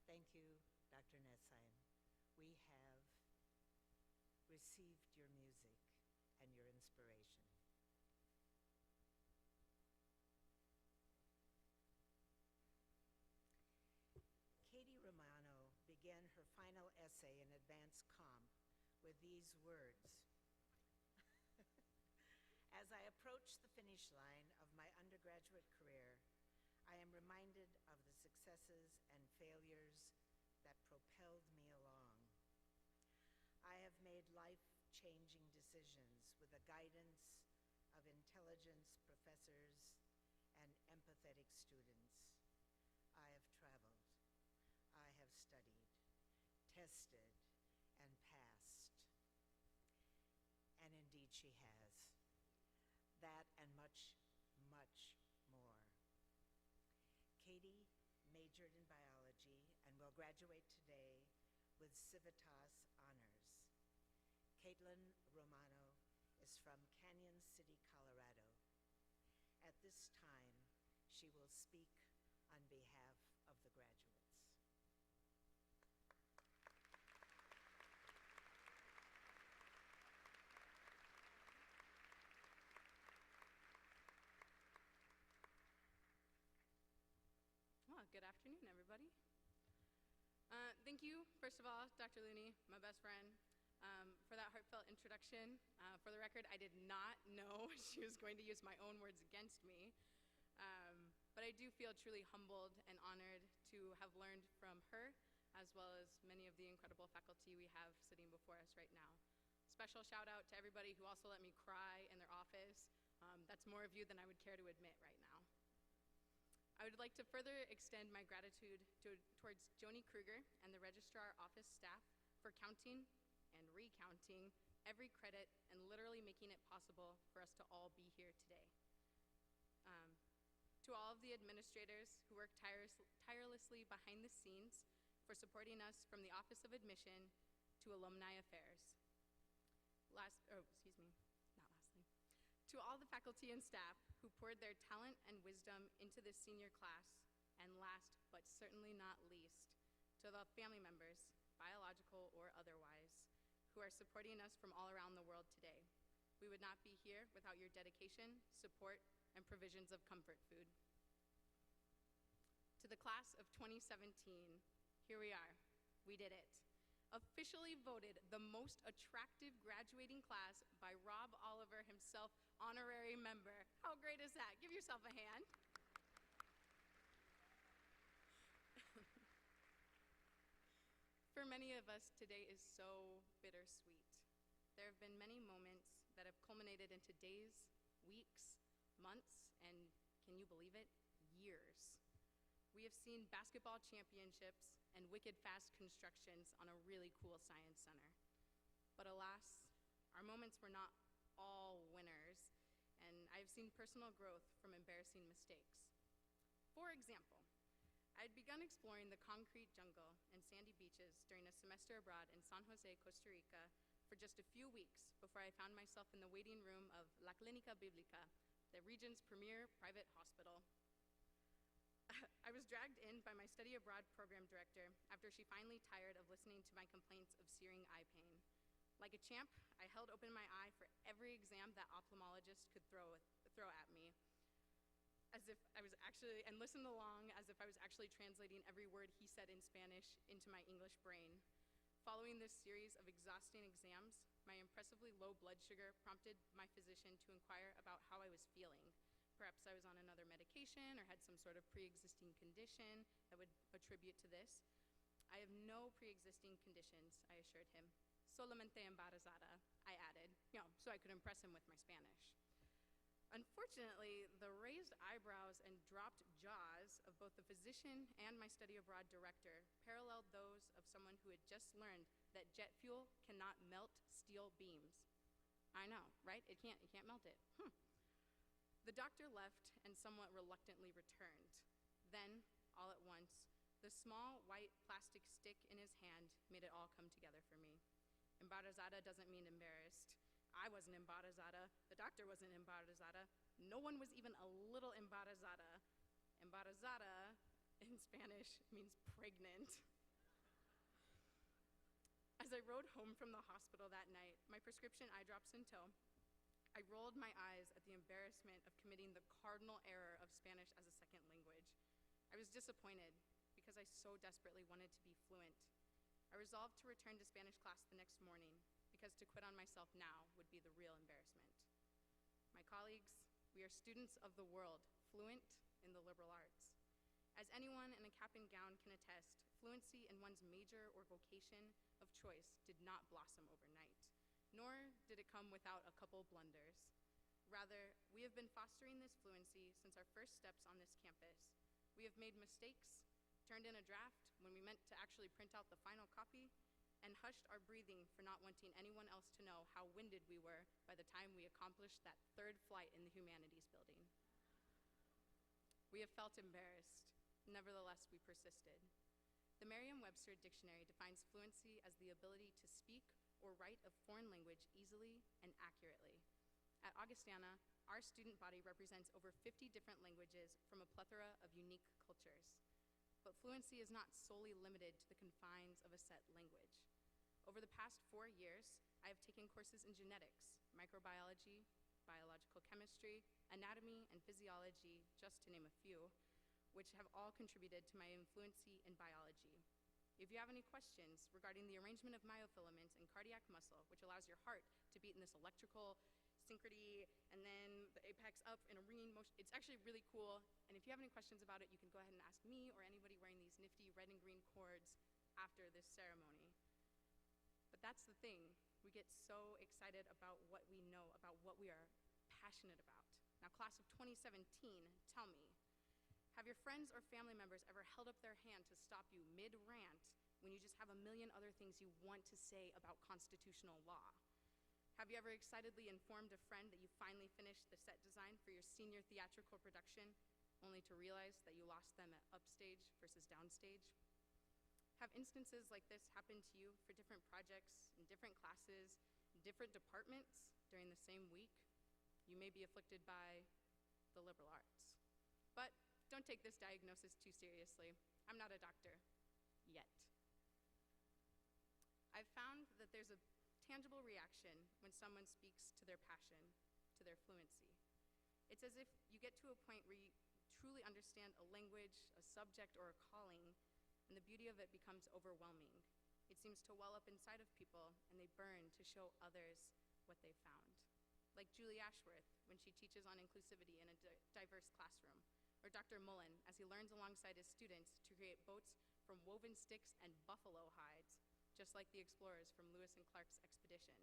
Speaker 5: Thank you, Dr. Netsheim. We have received your music and your inspiration. Katie Romano began her final essay in advanced comp with these words. As I approach the finish line of my undergraduate career, I am reminded of the successes and failures that propelled me along. I have made life-changing decisions with the guidance of intelligence professors and empathetic students. I have traveled. I have studied, tested, and passed. And indeed she has. That and much, much more. Katie majored in biology and will graduate today with Civitas honors. Caitlin Romano is from Canyon City, Colorado. At this time, she will speak on behalf of the graduates.
Speaker 6: Well, good afternoon, everybody. Thank you, first of all, Dr. Looney, my best friend, for that heartfelt introduction. For the record, I did not know she was going to use my own words against me, but I do feel truly humbled and honored to have learned from her, as well as many of the incredible faculty we have sitting before us right now. Special shout out to everybody who also let me cry in their office. That's more of you than I would care to admit right now. I would like to further extend my gratitude towards Joni Kruger and the Registrar Office staff for counting and recounting every credit and literally making it possible for us to all be here today. To all of the administrators who work tirelessly behind the scenes for supporting us from the Office of Admission to Alumni Affairs. To all the faculty and staff who poured their talent and wisdom into this senior class, and last but certainly not least, to the family members, biological or otherwise, who are supporting us from all around the world today. We would not be here without your dedication, support, and provisions of comfort food. To the class of 2017, here we are. We did it. Officially voted the most attractive graduating class by Rob Oliver himself, honorary member. How great is that? Give yourself a hand. For many of us, today is so bittersweet. There have been many moments that have culminated into days, weeks, months, and can you believe it? Years. We have seen basketball championships and wicked fast constructions on a really cool science center. But alas, our moments were not all winners, and I've seen personal growth from embarrassing mistakes. For example, I had begun exploring the concrete jungle and sandy beaches during a semester abroad in San Jose, Costa Rica for just a few weeks before I found myself in the waiting room of La Clínica Bíblica, the region's premier private hospital. I was dragged in by my study abroad program director after she finally tired of listening to my complaints of searing eye pain. Like a champ, I held open my eye for every exam that ophthalmologist could throw at me, and listened along as if I was actually translating every word he said in Spanish into my English brain. Following this series of exhausting exams, my impressively low blood sugar prompted my physician to inquire about how I was feeling. Perhaps I was on another medication or had some sort of pre-existing condition that would attribute to this. I have no pre-existing conditions, I assured him. Solamente embarazada, I added, so I could impress him with my Spanish. Unfortunately, the raised eyebrows and dropped jaws of both the physician and my study abroad director paralleled those of someone who had just learned that jet fuel cannot melt steel beams. I know, right? It can't melt it. The doctor left and somewhat reluctantly returned. Then, all at once, the small white plastic stick in his hand made it all come together for me. Embarazada doesn't mean embarrassed. I wasn't embarazada. The doctor wasn't embarazada. No one was even a little embarazada. Embarazada, it in Spanish means pregnant. As I rode home from the hospital that night, my prescription eye drops in tow, I rolled my eyes at the embarrassment of committing the cardinal error of Spanish as a second language. I was disappointed because I so desperately wanted to be fluent. I resolved to return to Spanish class the next morning because to quit on myself now would be the real embarrassment. My colleagues, we are students of the world, fluent in the liberal arts. As anyone in a cap and gown can attest, fluency in one's major or vocation of choice did not blossom overnight, nor did it come without a couple blunders. Rather, we have been fostering this fluency since our first steps on this campus. We have made mistakes, turned in a draft when we meant to actually print out the final copy, and hushed our breathing for not wanting anyone else to know how winded we were by the time we accomplished that third flight in the humanities building. We have felt embarrassed. Nevertheless, we persisted. The Merriam-Webster dictionary defines fluency as the ability to speak or write a foreign language easily and accurately. At Augustana, our student body represents over 50 different languages from a plethora of unique cultures. But fluency is not solely limited to the confines of a set language. Over the past 4 years, I have taken courses in genetics, microbiology, biological chemistry, anatomy, and physiology, just to name a few, which have all contributed to my fluency in biology. If you have any questions regarding the arrangement of myofilaments and cardiac muscle, which allows your heart to beat in this electrical synchrony, and then the apex up in a ringing motion, it's actually really cool. And if you have any questions about it, you can go ahead and ask me or anybody wearing these nifty red and green cords after this ceremony. But that's the thing. We get so excited about what we know, about what we are passionate about. Now, class of 2017, tell me, have your friends or family members ever held up their hand to stop you mid-rant when you just have a million other things you want to say about constitutional law? Have you ever excitedly informed a friend that you finally finished the set design for your senior theatrical production, only to realize that you lost them at upstage versus downstage? Have instances like this happened to you for different projects, in different classes, in different departments during the same week? You may be afflicted by the liberal arts. But don't take this diagnosis too seriously. I'm not a doctor, yet. I've found that there's a tangible reaction when someone speaks to their passion, to their fluency. It's as if you get to a point where you truly understand a language, a subject, or a calling, and the beauty of it becomes overwhelming. It seems to well up inside of people, and they burn to show others what they found. Like Julie Ashworth, when she teaches on inclusivity in a diverse classroom, or Dr. Mullen, as he learns alongside his students to create boats from woven sticks and buffalo hides, just like the explorers from Lewis and Clark's expedition.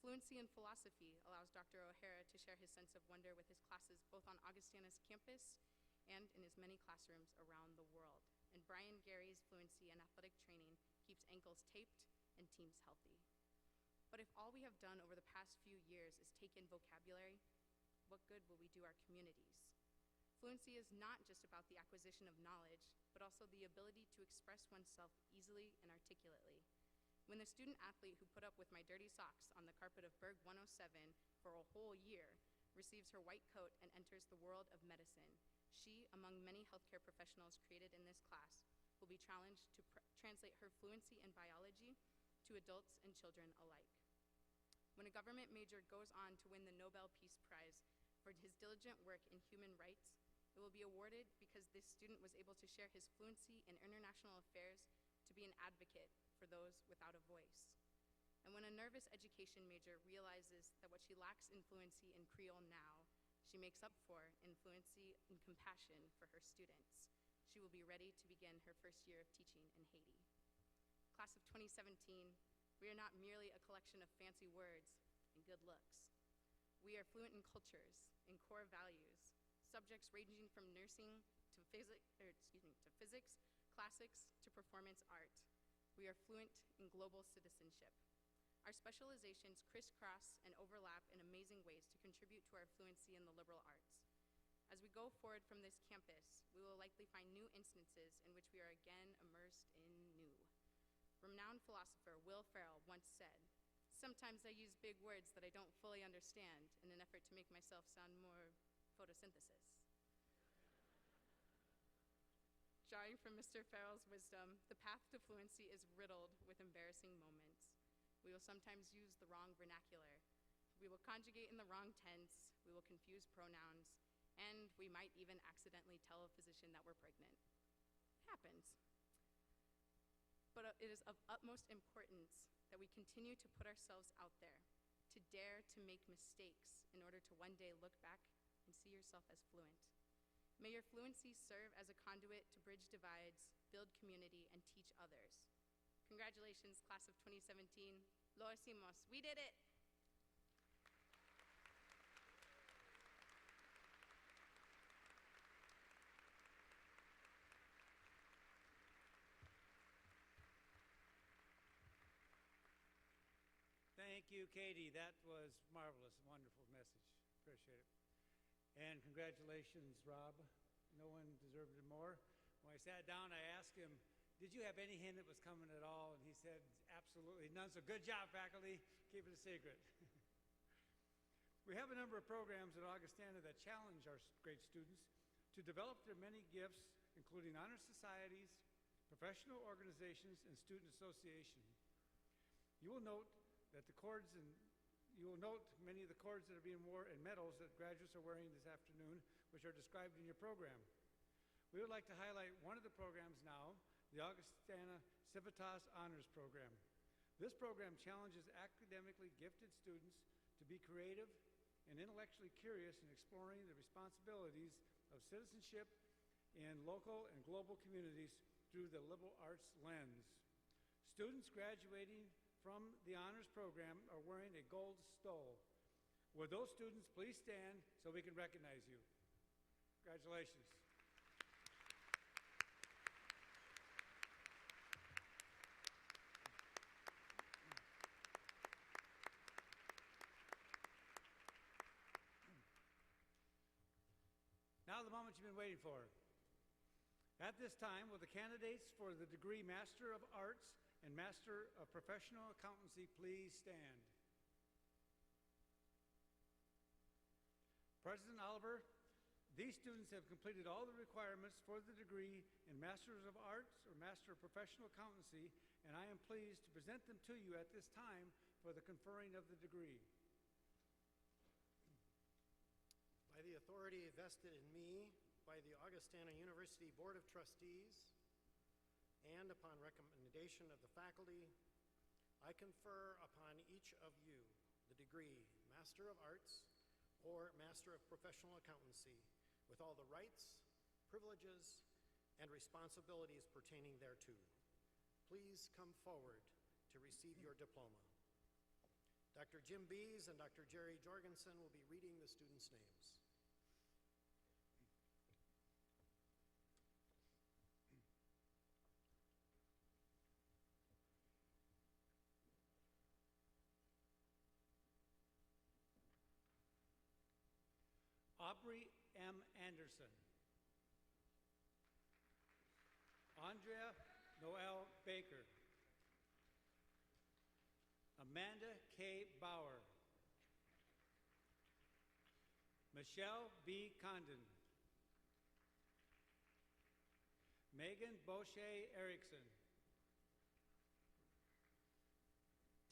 Speaker 6: Fluency in philosophy allows Dr. O'Hara to share his sense of wonder with his classes both on Augustana's campus and in his many classrooms around the world. And Brian Gary's fluency and athletic training keeps ankles taped and teams healthy. But if all we have done over the past few years is take in vocabulary, what good will we do our communities? Fluency is not just about the acquisition of knowledge, but also the ability to express oneself easily and articulately. When the student athlete who put up with my dirty socks on the carpet of Berg 107 for a whole year receives her white coat and enters the world of medicine, she, among many healthcare professionals created in this class, will be challenged to translate her fluency in biology to adults and children alike. When a government major goes on to win the Nobel Peace Prize for his diligent work in human rights, it will be awarded because this student was able to share his fluency in international affairs to be an advocate for those without a voice. And when a nervous education major realizes that what she lacks in fluency in Creole now, she makes up for in fluency and compassion for her students, she will be ready to begin her first year of teaching in Haiti. Class of 2017, we are not merely a collection of fancy words and good looks. We are fluent in cultures, in core values, subjects ranging from nursing to physics, classics, to performance art. We are fluent in global citizenship. Our specializations crisscross and overlap in amazing ways to contribute to our fluency in the liberal arts. As we go forward from this campus, we will likely find new instances in which we are again immersed in new. Renowned philosopher Will Ferrell once said, "Sometimes I use big words that I don't fully understand in an effort to make myself sound more photosynthesis." drawing from Mr. Farrell's wisdom, the path to fluency is riddled with embarrassing moments. We will sometimes use the wrong vernacular. We will conjugate in the wrong tense. We will confuse pronouns. And we might even accidentally tell a physician that we're pregnant. It happens. But it is of utmost importance that we continue to put ourselves out there, to dare to make mistakes in order to one day look back and see yourself as fluent. May your fluency serve as a conduit to bridge divides, build community, and teach others. Congratulations, class of 2017. Lo hicimos. We did it.
Speaker 4: Thank you, Katie. That was marvelous, wonderful message. Appreciate it. And congratulations, Rob. No one deserved it more. When I sat down, I asked him, did you have any hint it was coming at all? And he said, absolutely none. So good job, faculty. Keep it a secret. We have a number of programs at Augustana that challenge our great students to develop their many gifts, including honor societies, professional organizations, and student association. You will note that you will note many of the cords that are being worn and medals that graduates are wearing this afternoon, which are described in your program. We would like to highlight one of the programs now, the Augustana Civitas Honors Program. This program challenges academically gifted students to be creative and intellectually curious in exploring the responsibilities of citizenship in local and global communities through the liberal arts lens. Students graduating from the honors program are wearing a gold stole. Will those students please stand so we can recognize you? Congratulations. Now the moment you've been waiting for. At this time, will the candidates for the degree Master of Arts and Master of Professional Accountancy please stand? President Oliver, these students have completed all the requirements for the degree in Masters of Arts or Master of Professional Accountancy, and I am pleased to present them to you at this time for the conferring of the degree.
Speaker 2: By the authority vested in me by the Augustana University Board of Trustees, and upon recommendation of the faculty, I confer upon each of you the degree Master of Arts or Master of Professional Accountancy with all the rights, privileges, and responsibilities pertaining thereto. Please come forward to receive your diploma. Dr. Jim Bees and Dr. Jerry Jorgensen will be reading the students' names.
Speaker 4: Aubrey M. Anderson. Andrea Noel Baker. Amanda K. Bauer. Michelle B. Condon. Megan Boucher Erickson.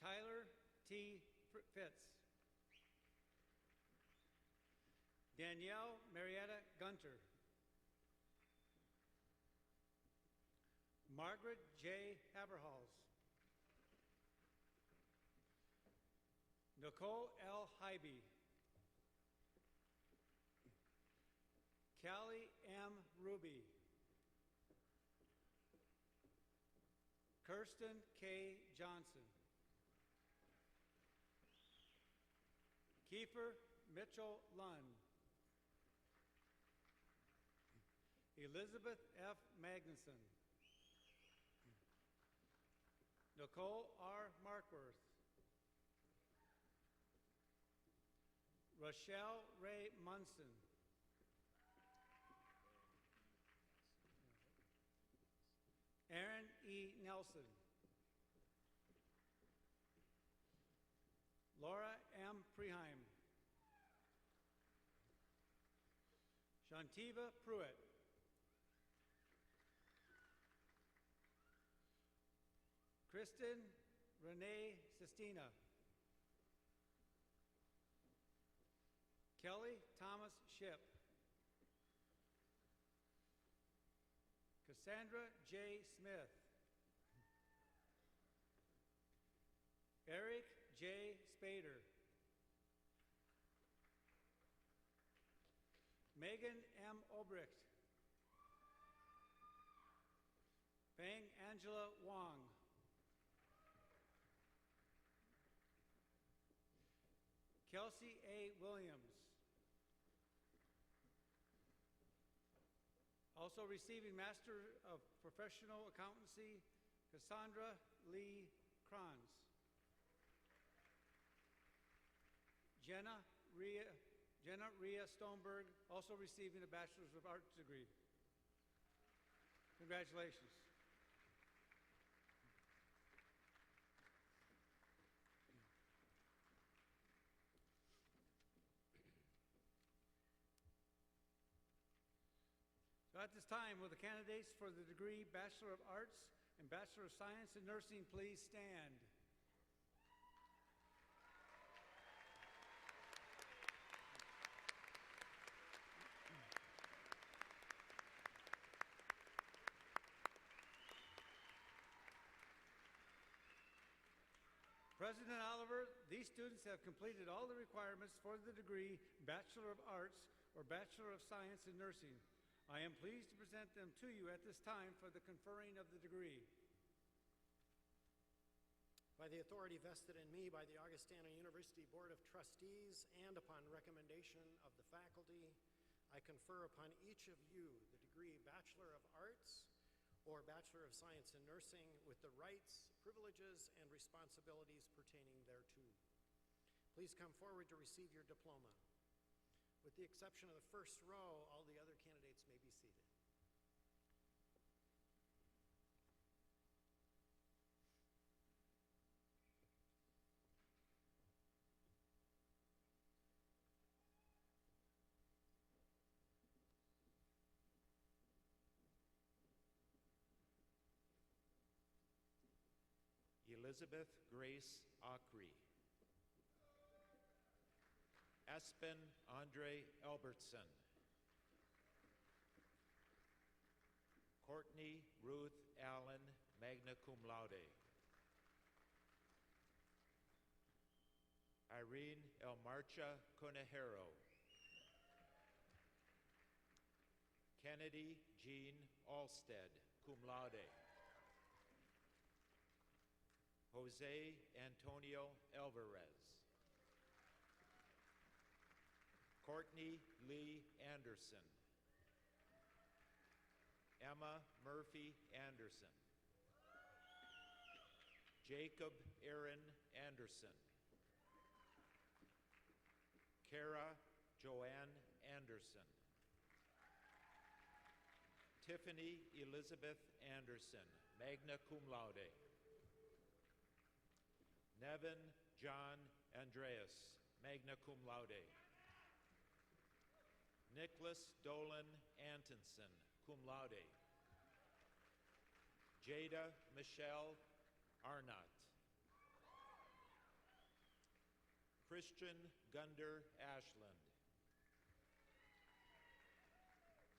Speaker 4: Tyler T. Fitz. Danielle Marietta Gunter. Margaret J. Haberhals. Nicole L. Hybe. Callie M. Ruby. Kirsten K. Johnson. Kiefer Mitchell Lund. Elizabeth F. Magnuson. Nicole R. Markworth. Rochelle Ray Munson. Aaron E. Nelson. Laura M. Preheim. Shantiva Pruitt. Kristen Renee Sestina. Kelly Thomas Ship. Cassandra J. Smith. Eric J. Spader. Megan M. Obricht. Bang Angela Wong. Kelsey A. Williams. Also receiving Master of Professional Accountancy, Cassandra Lee Kranz. Jenna Rhea Stoneberg, also receiving a Bachelor's of Arts degree. Congratulations. So at this time, will the candidates for the degree Bachelor of Arts and Bachelor of Science in Nursing please stand? President Oliver, these students have completed all the requirements for the degree Bachelor of Arts or Bachelor of Science in Nursing. I am pleased to present them to you at this time for the conferring of the degree.
Speaker 2: By the authority vested in me by the Augustana University Board of Trustees and upon recommendation of the faculty, I confer upon each of you the degree Bachelor of Arts or Bachelor of Science in Nursing with the rights, privileges, and responsibilities pertaining thereto. Please come forward to receive your diploma. With the exception of the first row, all the other candidates may be seated.
Speaker 7: Elizabeth Grace Acri. Espen Andre Albertson. Courtney Ruth Allen, magna cum laude. Irene Elmarcha Conejero. Kennedy Jean Alstead, cum laude. Jose Antonio Alvarez. Courtney Lee Anderson. Emma Murphy Anderson. Jacob Aaron Anderson. Kara Joanne Anderson. Tiffany Elizabeth Anderson, magna cum laude. Nevin John Andreas, magna cum laude. Nicholas Dolan Antonson, cum laude. Jada Michelle Arnott. Christian Gunder Ashland.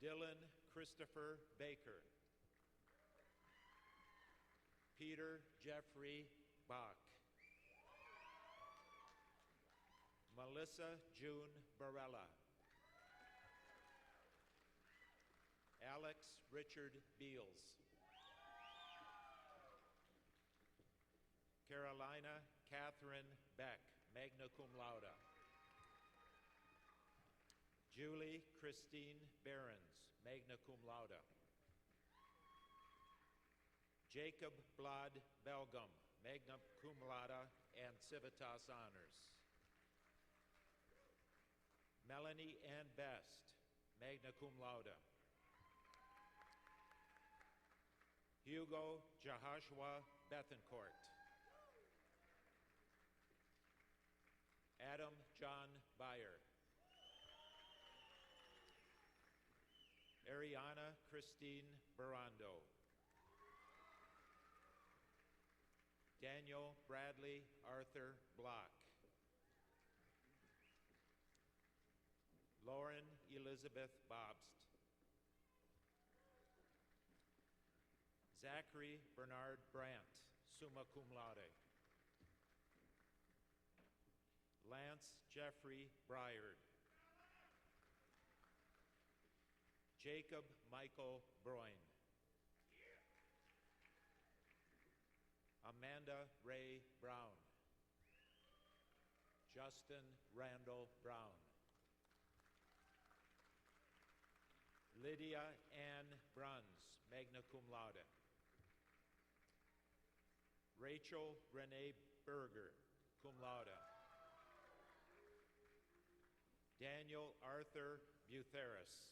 Speaker 7: Dylan Christopher Baker. Peter Jeffrey Bach. Melissa June Barella. Alex Richard Beals. Carolina Catherine Beck, magna cum laude. Julie Christine Behrens, magna cum laude. Jacob Blad Belgum, magna cum laude and civitas honors. Melanie Ann Best, magna cum laude. Hugo Jehoshua Bethencourt. Adam John Byer. Ariana Christine Barando. Daniel Bradley Arthur Block. Lauren Elizabeth Bobst. Zachary Bernard Brandt, summa cum laude. Lance Jeffrey Bryard. Jacob Michael Broyne. Amanda Ray Brown. Justin Randall Brown. Lydia Ann Bruns, magna cum laude. Rachel Renee Berger, cum laude. Daniel Arthur Butheris.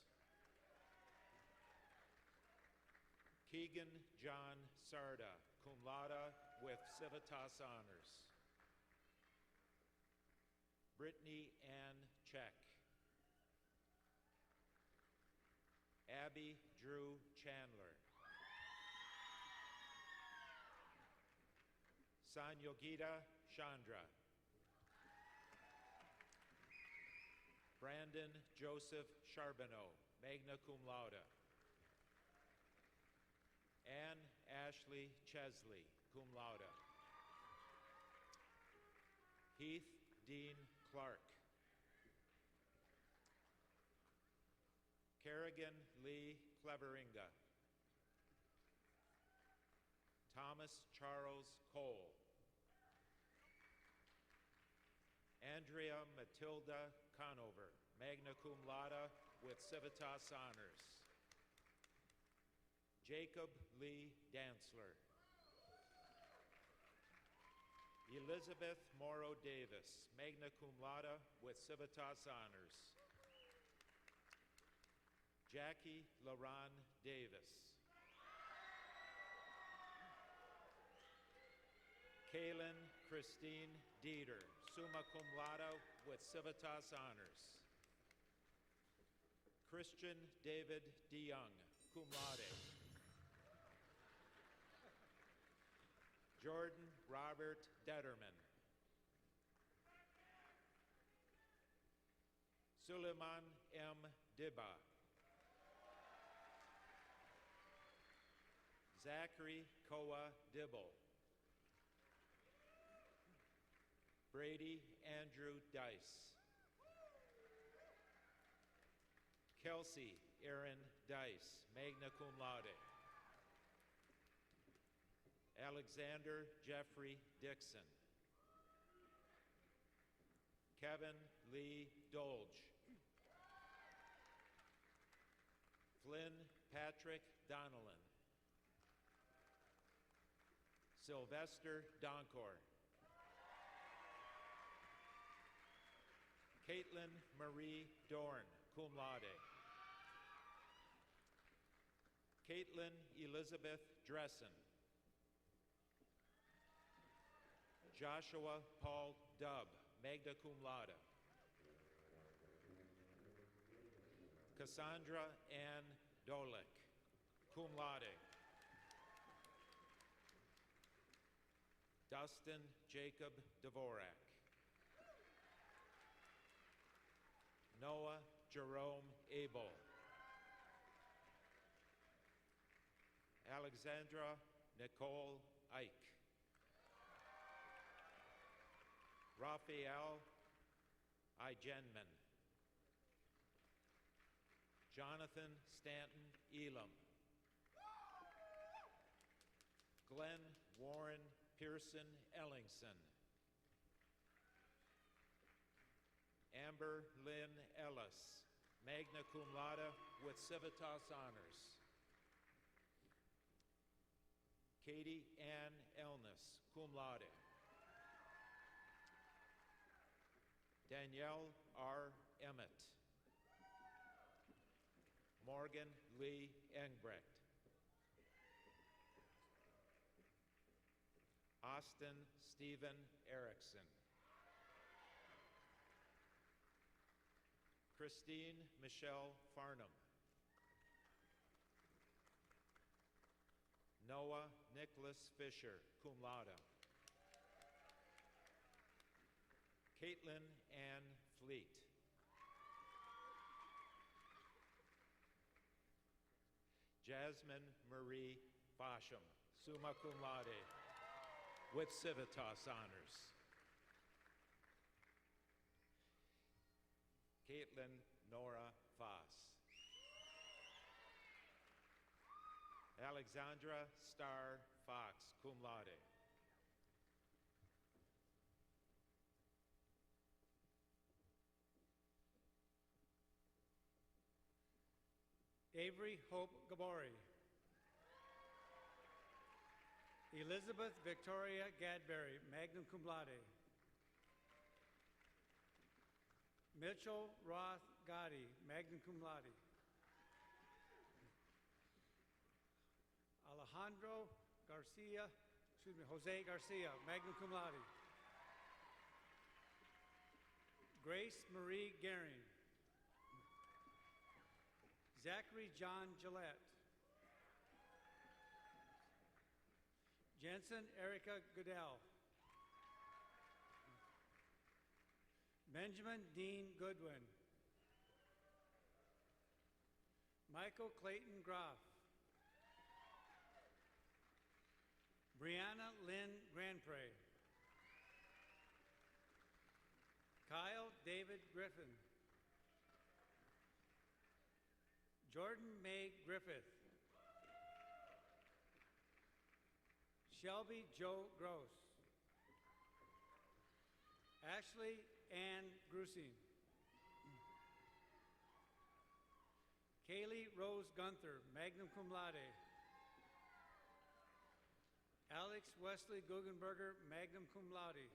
Speaker 7: Keegan John Sarda, cum laude with civitas honors. Brittany Ann Check. Abby Drew Chandler. Sanyogita Chandra. Brandon Joseph Charbonneau, magna cum laude. Ann Ashley Chesley, cum laude. Heath Dean Clark. Kerrigan Lee Cleveringa. Thomas Charles Cole. Andrea Matilda Conover, magna cum laude with civitas honors. Jacob Lee Dantzler. Elizabeth Morrow Davis, magna cum laude with civitas honors. Jackie LaRon Davis. Kaylin Christine Dieter, summa cum laude with civitas honors. Christian David DeYoung, cum laude. Jordan Robert Detterman. Suleiman M. Dibba. Zachary Koa Dibble. Brady Andrew Dice. Kelsey Aaron Dice, magna cum laude. Alexander Jeffrey Dixon. Kevin Lee Dolge. Flynn Patrick Donnellan. Sylvester Donkor. Caitlin Marie Dorn, cum laude. Caitlin Elizabeth Dressen. Joshua Paul Dubb, magna cum laude. Cassandra Ann Dolick, cum laude. Dustin Jacob Dvorak. Noah Jerome Abel. Alexandra Nicole Ike. Raphael Igenman. Jonathan Stanton Elam. Glenn Warren Pearson Ellingson. Amber Lynn Ellis, magna cum laude with civitas honors. Katie Ann Elness, cum laude. Danielle R. Emmett. Morgan Lee Engbrecht. Austin Stephen Erickson. Christine Michelle Farnham. Noah Nicholas Fisher, cum laude. Caitlin Ann Fleet. Jasmine Marie Fosham, summa cum laude, with Civitas honors. Caitlin Nora Foss. Alexandra Star Fox, cum laude.
Speaker 4: Avery Hope Gabori. Elizabeth Victoria Gadberry, magna cum laude. Mitchell Roth Gotti, magna cum laude. Alejandro Garcia, Jose Garcia, magna cum laude. Grace Marie Gehring. Zachary John Gillette. Jensen Erica Goodell. Benjamin Dean Goodwin. Michael Clayton Groff. Brianna Lynn Grandpré. Kyle David Griffin. Jordan May Griffith. Shelby Joe Gross. Ashley Ann Grusing. Kaylee Rose Gunther, magna cum laude. Alex Wesley Guggenberger, magna cum laude.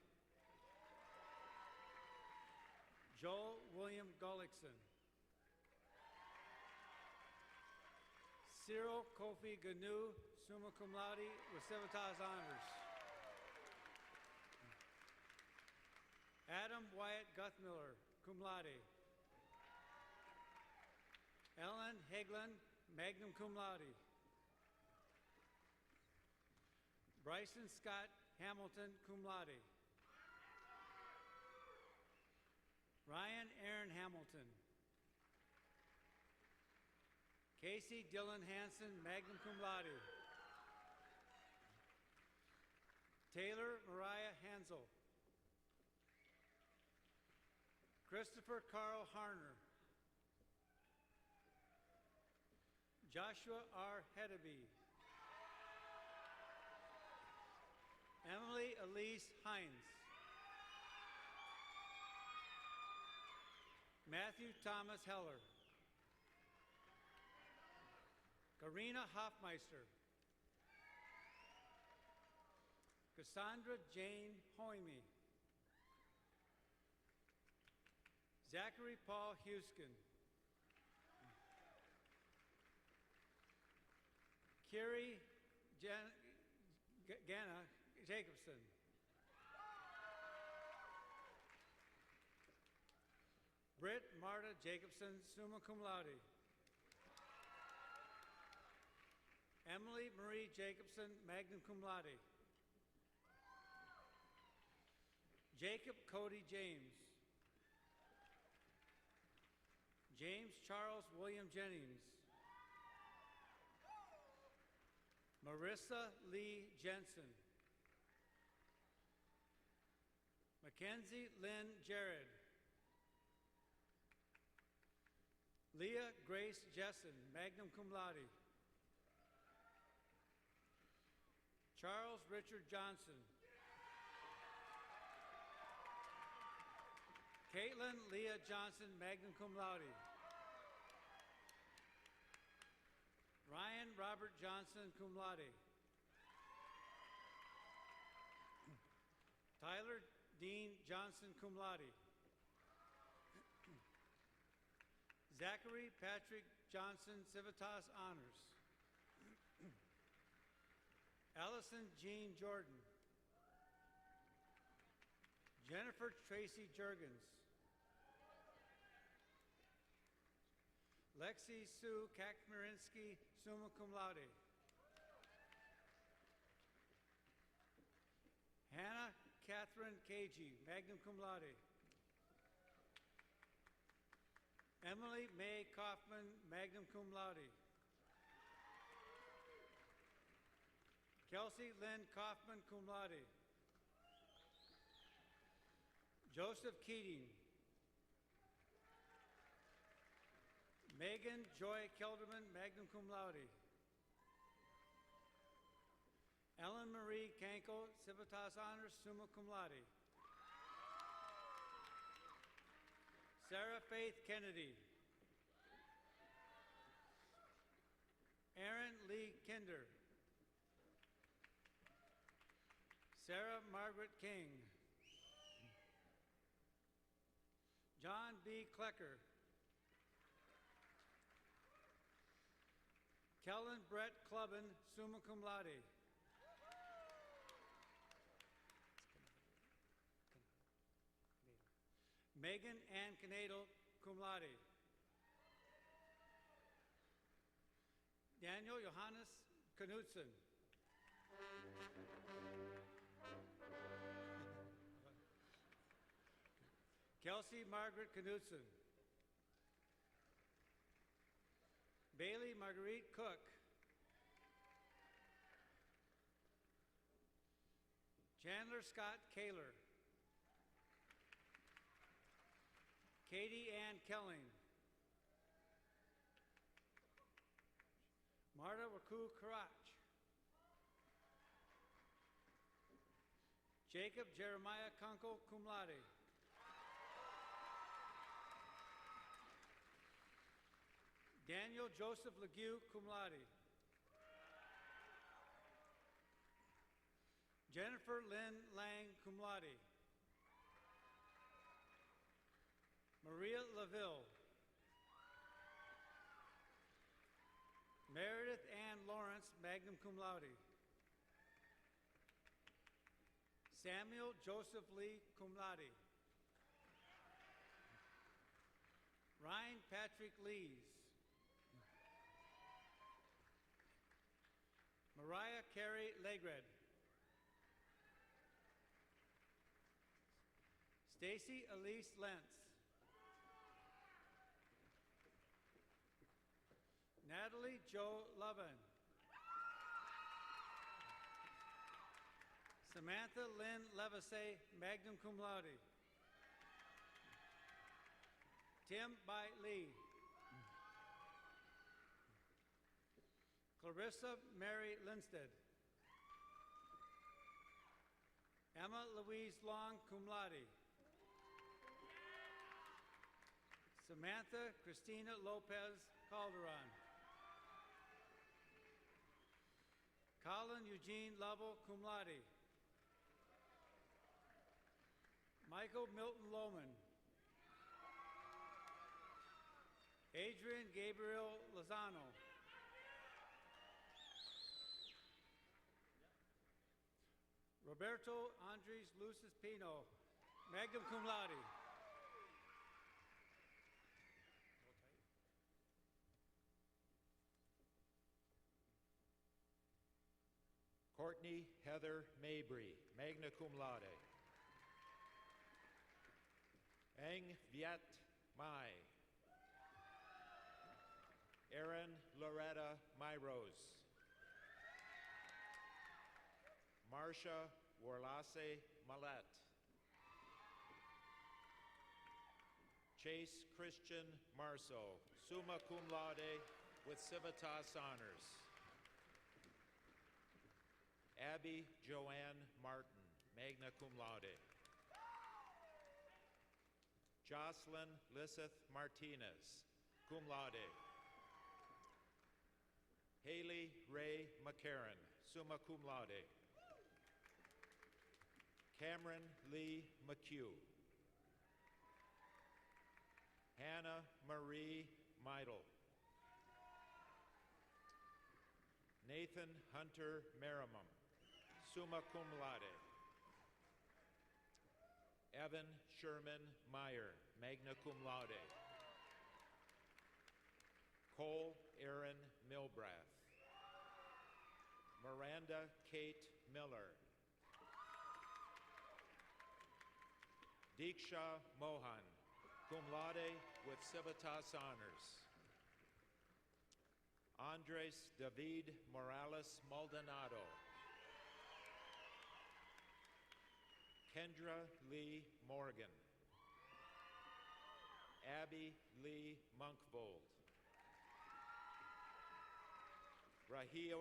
Speaker 4: Joel William Gullickson. Cyril Kofi Ganu, summa cum laude, with Civitas honors. Adam Wyatt Guthmiller, cum laude. Ellen Hagelin, magna cum laude. Bryson Scott Hamilton, cum laude. Ryan Aaron Hamilton. Casey Dylan Hanson, magna cum laude. Taylor Mariah Hansel. Christopher Carl Harner. Joshua R. Hedeby. Emily Elise Hines. Matthew Thomas Heller. Karina Hoffmeister. Cassandra Jane Hoyme. Zachary Paul Huskin. Carrie Ganna Jacobson. Britt Marta Jacobson, summa cum laude. Emily Marie Jacobson, magna cum laude. Jacob Cody James. James Charles William Jennings. Marissa Lee Jensen. Mackenzie Lynn Jared. Leah Grace Jessen, magna cum laude. Charles Richard Johnson. Caitlin Leah Johnson, magna cum laude. Ryan Robert Johnson, cum laude. Tyler Dean Johnson, cum laude. Zachary Patrick Johnson, Civitas honors. Allison Jean Jordan. Jennifer Tracy Jurgens. Lexi Sue Kakmarinsky, summa cum laude. Hannah Catherine Cagey, magna cum laude. Emily May Kaufman, magna cum laude. Kelsey Lynn Kaufman, cum laude. Joseph Keating. Megan Joy Kelderman, magna cum laude. Ellen Marie Kanko, Civitas Honors, summa cum laude. Sarah Faith Kennedy. Aaron Lee Kinder. Sarah Margaret King. John B. Klecker. Kellen Brett Clubben, summa cum laude. Megan Ann Canado, cum laude. Daniel Johannes Knudsen. Kelsey Margaret Knudsen. Bailey Marguerite Cook. Chandler Scott Kaler. Katie Ann Kelling. Marta Waku Karach. Jacob Jeremiah Kunkel, cum laude. Daniel Joseph Legue, cum laude. Jennifer Lynn Lang, cum laude. Maria LaVille. Meredith Ann Lawrence, magna cum laude. Samuel Joseph Lee, cum laude. Ryan Patrick Lees. Mariah Carey Legred. Stacy Elise Lentz. Natalie Jo Lovin. Samantha Lynn Levasseur, magna cum laude. Tim Bai Lee. Clarissa Mary Linstead. Emma Louise Long, cum laude. Samantha Christina Lopez Calderon. Colin Eugene Lovell, cum laude. Michael Milton Lohman. Adrian Gabriel Lozano. Roberto Andres Lucis Pino, magna cum laude.
Speaker 7: Courtney Heather Mabry, magna cum laude. Eng Viet Mai. Erin Loretta Myrose. Marcia Warlase Mallet. Chase Christian Marceau, summa cum laude with civitas honors. Abby Joanne Martin, magna cum laude. Jocelyn Lisseth Martinez, cum laude. Haley Ray McCarran, summa cum laude. Cameron Lee McHugh. Hannah Marie Meidel. Nathan Hunter Merrimum, summa cum laude. Evan Sherman Meyer, magna cum laude. Cole Aaron Milbrath. Miranda Kate Miller. Deeksha Mohan, cum laude with civitas honors. Andres David Morales Maldonado. Kendra Lee Morgan. Abby Lee Monkvold. Rahia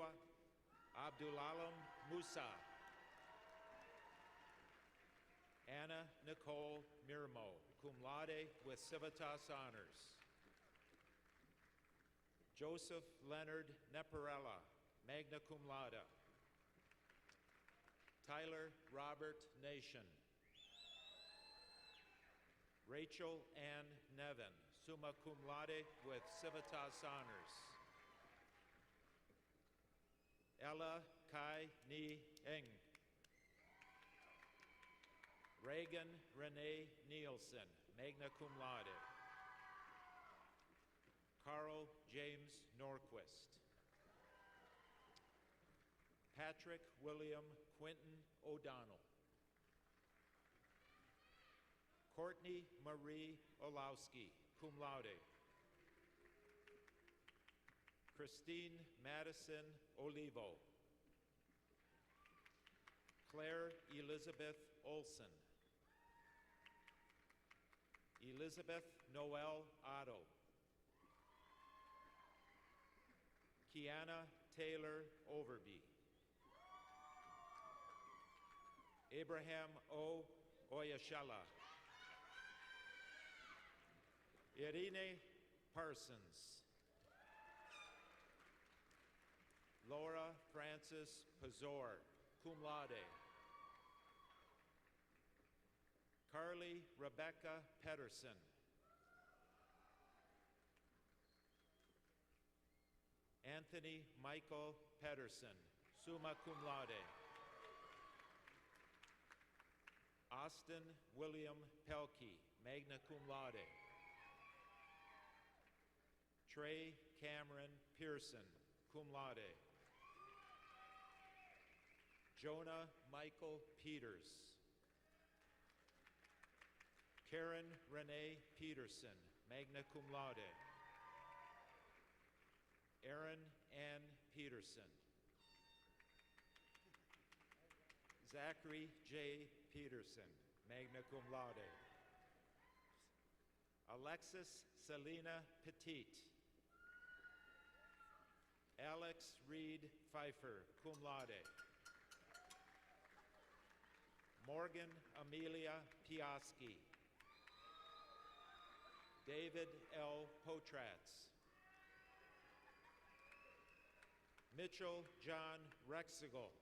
Speaker 7: Abdulalam Musa. Anna Nicole Mirmo, cum laude with civitas honors. Joseph Leonard Neparella, magna cum laude. Tyler Robert Nation. Rachel Ann Nevin, summa cum laude with civitas honors. Ella Kai Ni Eng. Reagan Renee Nielsen, magna cum laude. Carl James Norquist. Patrick William Quinton O'Donnell. Courtney Marie Olowski, cum laude. Christine Madison Olivo. Claire Elizabeth Olson. Elizabeth Noel Otto. Kiana Taylor Overby. Abraham O. Oyashala. Irene Parsons. Laura Frances Pazor, cum laude. Carly Rebecca Pedersen. Anthony Michael Pedersen, summa cum laude. Austin William Pelkey, magna cum laude. Trey Cameron Pearson, cum laude. Jonah Michael Peters. Karen Renee Peterson, magna cum laude. Aaron Ann Peterson. Zachary J. Peterson, magna cum laude. Alexis Selena Petit. Alex Reed Pfeiffer, cum laude. Morgan Amelia Piaski. David L. Potratz. Mitchell John Rexigal.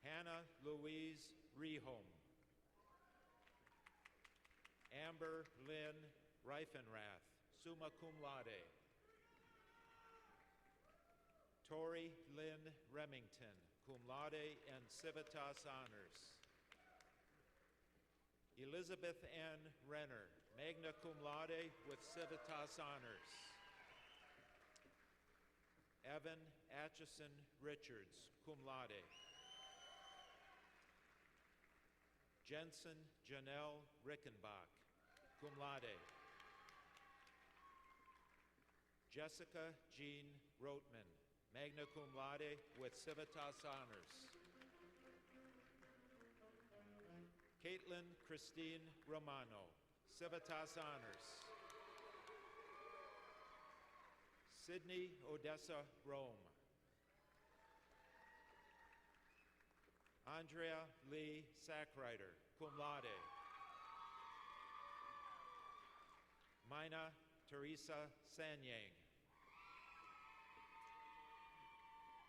Speaker 7: Hannah Louise Rehome. Amber Lynn Reifenrath, summa cum laude. Tori Lynn Remington, cum laude and civitas honors. Elizabeth N. Renner, magna cum laude with civitas honors. Evan Atchison Richards, cum laude. Jensen Janelle Rickenbach, cum laude. Jessica Jean Rotman, magna cum laude with civitas honors. Caitlin Christine Romano, civitas honors. Sydney Odessa Rome. Andrea Lee Sackrider, cum laude. Mina Teresa Sanyang.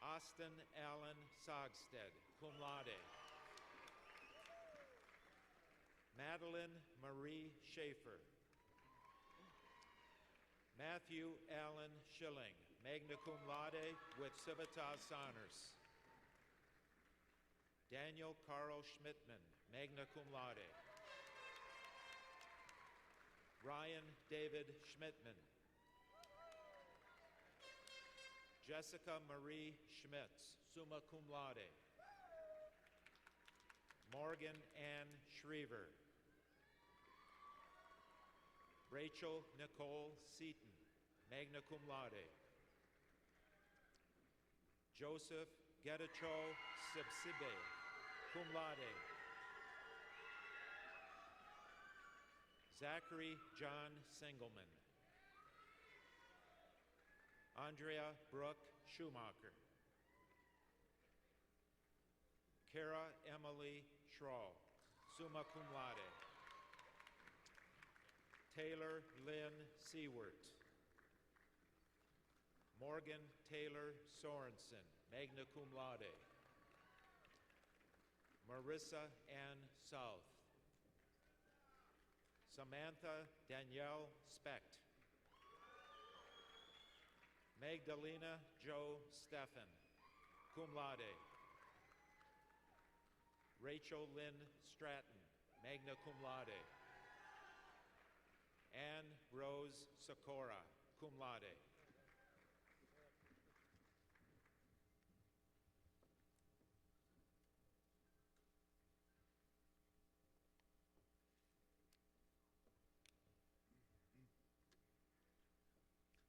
Speaker 7: Austin Allen Sogstead, cum laude. Madeline Marie Schaefer. Matthew Allen Schilling, magna cum laude with civitas honors. Daniel Carl Schmidtman, magna cum laude. Ryan David Schmidtman. Jessica Marie Schmitz, summa cum laude. Morgan Ann Schriever. Rachel Nicole Seaton, magna cum laude. Joseph Getacho Sibsibe, cum laude. Zachary John Sengelman. Andrea Brooke Schumacher. Kara Emily Schroll, summa cum laude. Taylor Lynn Seward. Morgan Taylor Sorensen, magna cum laude. Marissa Ann South. Samantha Danielle Specht. Magdalena Jo Steffen, cum laude. Rachel Lynn Stratton, magna cum laude. Anne Rose Sikora, cum laude.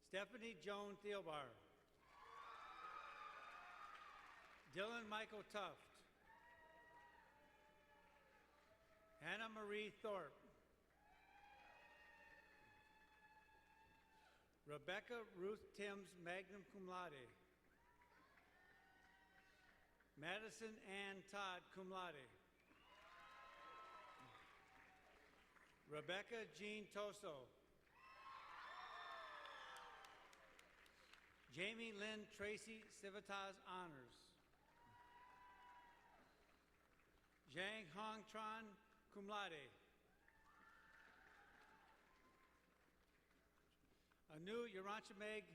Speaker 4: Stephanie Joan Thielbar. Dylan Michael Tuft. Hannah Marie Thorpe. Rebecca Ruth Timms, magna cum laude. Madison Ann Todd, cum laude. Rebecca Jean Toso. Jamie Lynn Tracy, Civitas Honors. Zhang Hong Tran, cum laude. Anu Uranchameg.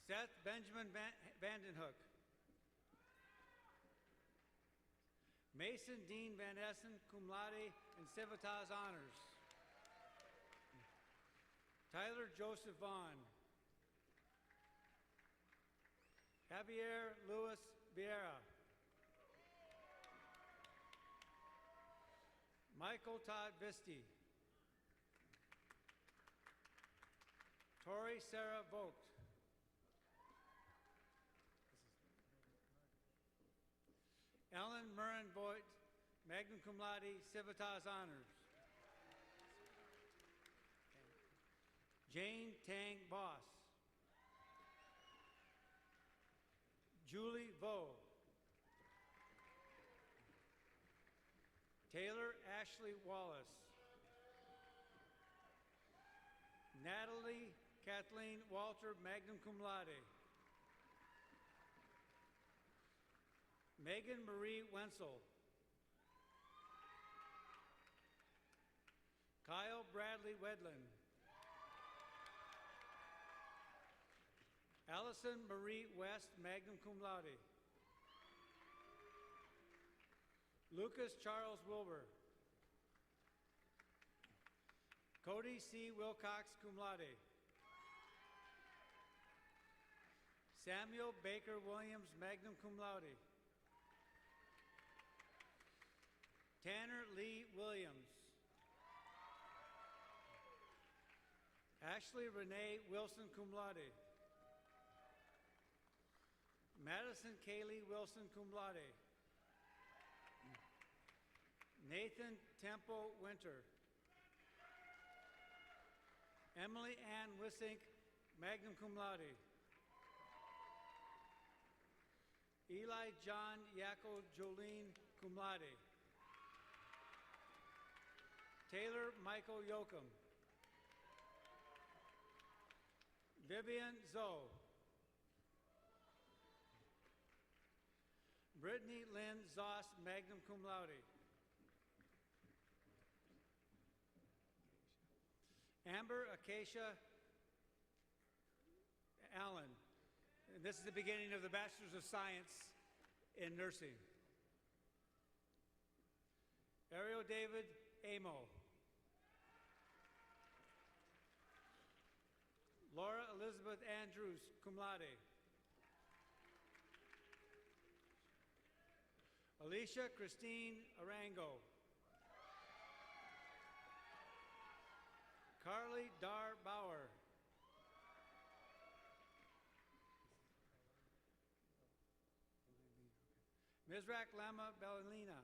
Speaker 4: Seth Benjamin Vandenhoek. Mason Dean Van Essen, cum laude and Civitas Honors. Tyler Joseph Vaughn. Javier Luis Vieira. Michael Todd Visti. Tori Sarah Vogt. Ellen Murren Voigt, magna cum laude, Civitas Honors. Jane Tang Boss. Julie Vo. Taylor Ashley Wallace. Natalie Kathleen Walter, magna cum laude. Megan Marie Wenzel. Kyle Bradley Wedlin. Allison Marie West, magna cum laude. Lucas Charles Wilbur. Cody C. Wilcox, cum laude. Samuel Baker Williams, magna cum laude. Tanner Lee Williams. Ashley Renee Wilson, cum laude. Madison Kaylee Wilson, cum laude. Nathan Temple Winter. Emily Ann Wissink, magna cum laude. Eli John Yackel Jolene, cum laude. Taylor Michael Yoakum. Vivian Zoe. Brittany Lynn Zoss, magna cum laude. Amber Acacia Allen. And this is the beginning of the Bachelor's of Science in Nursing. Ariel David Amo. Laura Elizabeth Andrews, cum laude. Alicia Christine Arango. Carly Dar Bauer. Mizrak Lama Belina.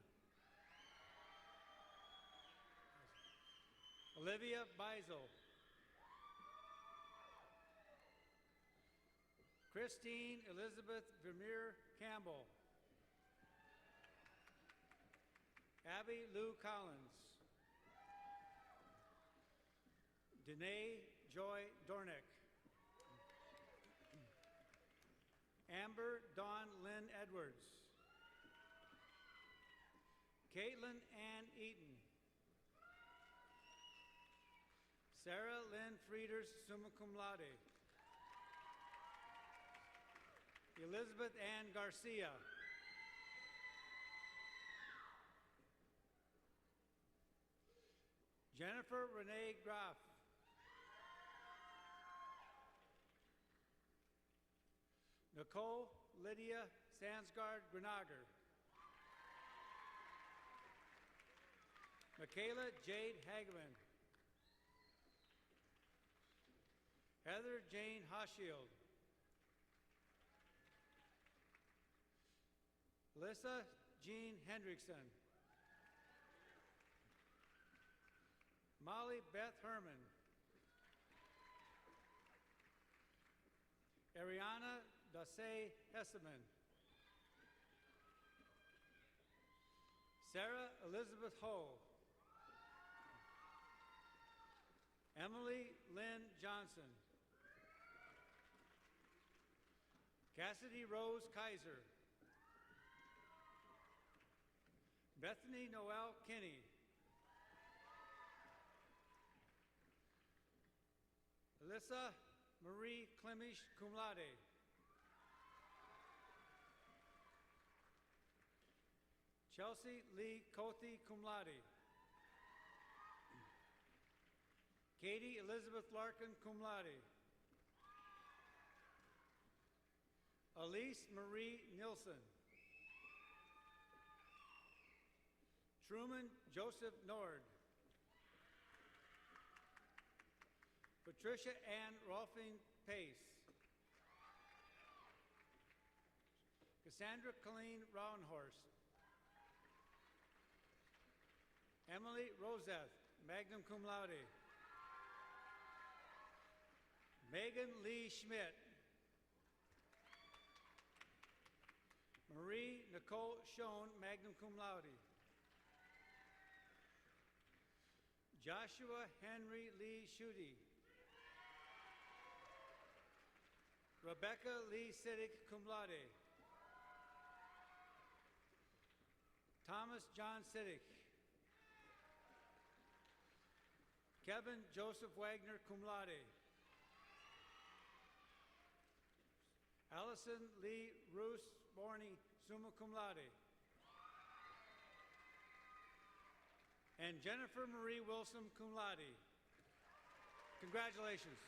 Speaker 4: Olivia Beisel. Christine Elizabeth Vermeer Campbell. Abby Lou Collins. Danae Joy Dornick. Amber Dawn Lynn Edwards. Caitlin Ann Eaton. Sarah Lynn Frieders, summa cum laude. Elizabeth Ann Garcia. Jennifer Renee Graff. Nicole Lydia Sansgaard Grenager. Michaela Jade Hageman. Heather Jane Hoshield. Alyssa Jean Hendrickson. Molly Beth Herman. Ariana Dace Hesseman. Sarah Elizabeth Ho. Emily Lynn Johnson. Cassidy Rose Kaiser. Bethany Noel Kinney. Alyssa Marie Klemish, cum laude. Chelsea Lee Cothey, cum laude. Katie Elizabeth Larkin, cum laude. Elise Marie Nilsson. Truman Joseph Nord. Patricia Ann Rolfing Pace. Cassandra Colleen Roundhorst. Emily Roseth, magna cum laude. Megan Lee Schmidt. Marie Nicole Schoen, magna cum laude. Joshua Henry Lee Schutte. Rebecca Lee Siddick, cum laude. Thomas John Siddick. Kevin Joseph Wagner, cum laude. Allison Lee Roos Borney, summa cum laude. And Jennifer Marie Wilson, cum laude. Congratulations.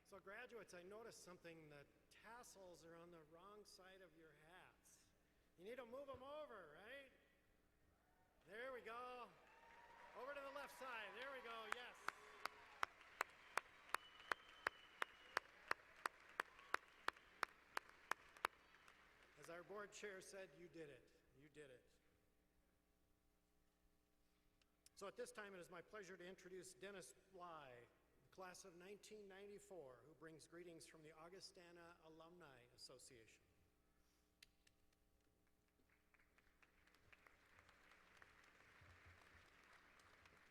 Speaker 2: So graduates, I noticed something. The tassels are on the wrong side of your hats. You need to move them over, right? There we go. Over to the left side. There we go, yes. As our board chair said, you did it. You did it. So at this time, it is my pleasure to introduce Dennis Bly, class of 1994, who brings greetings from the Augustana Alumni Association.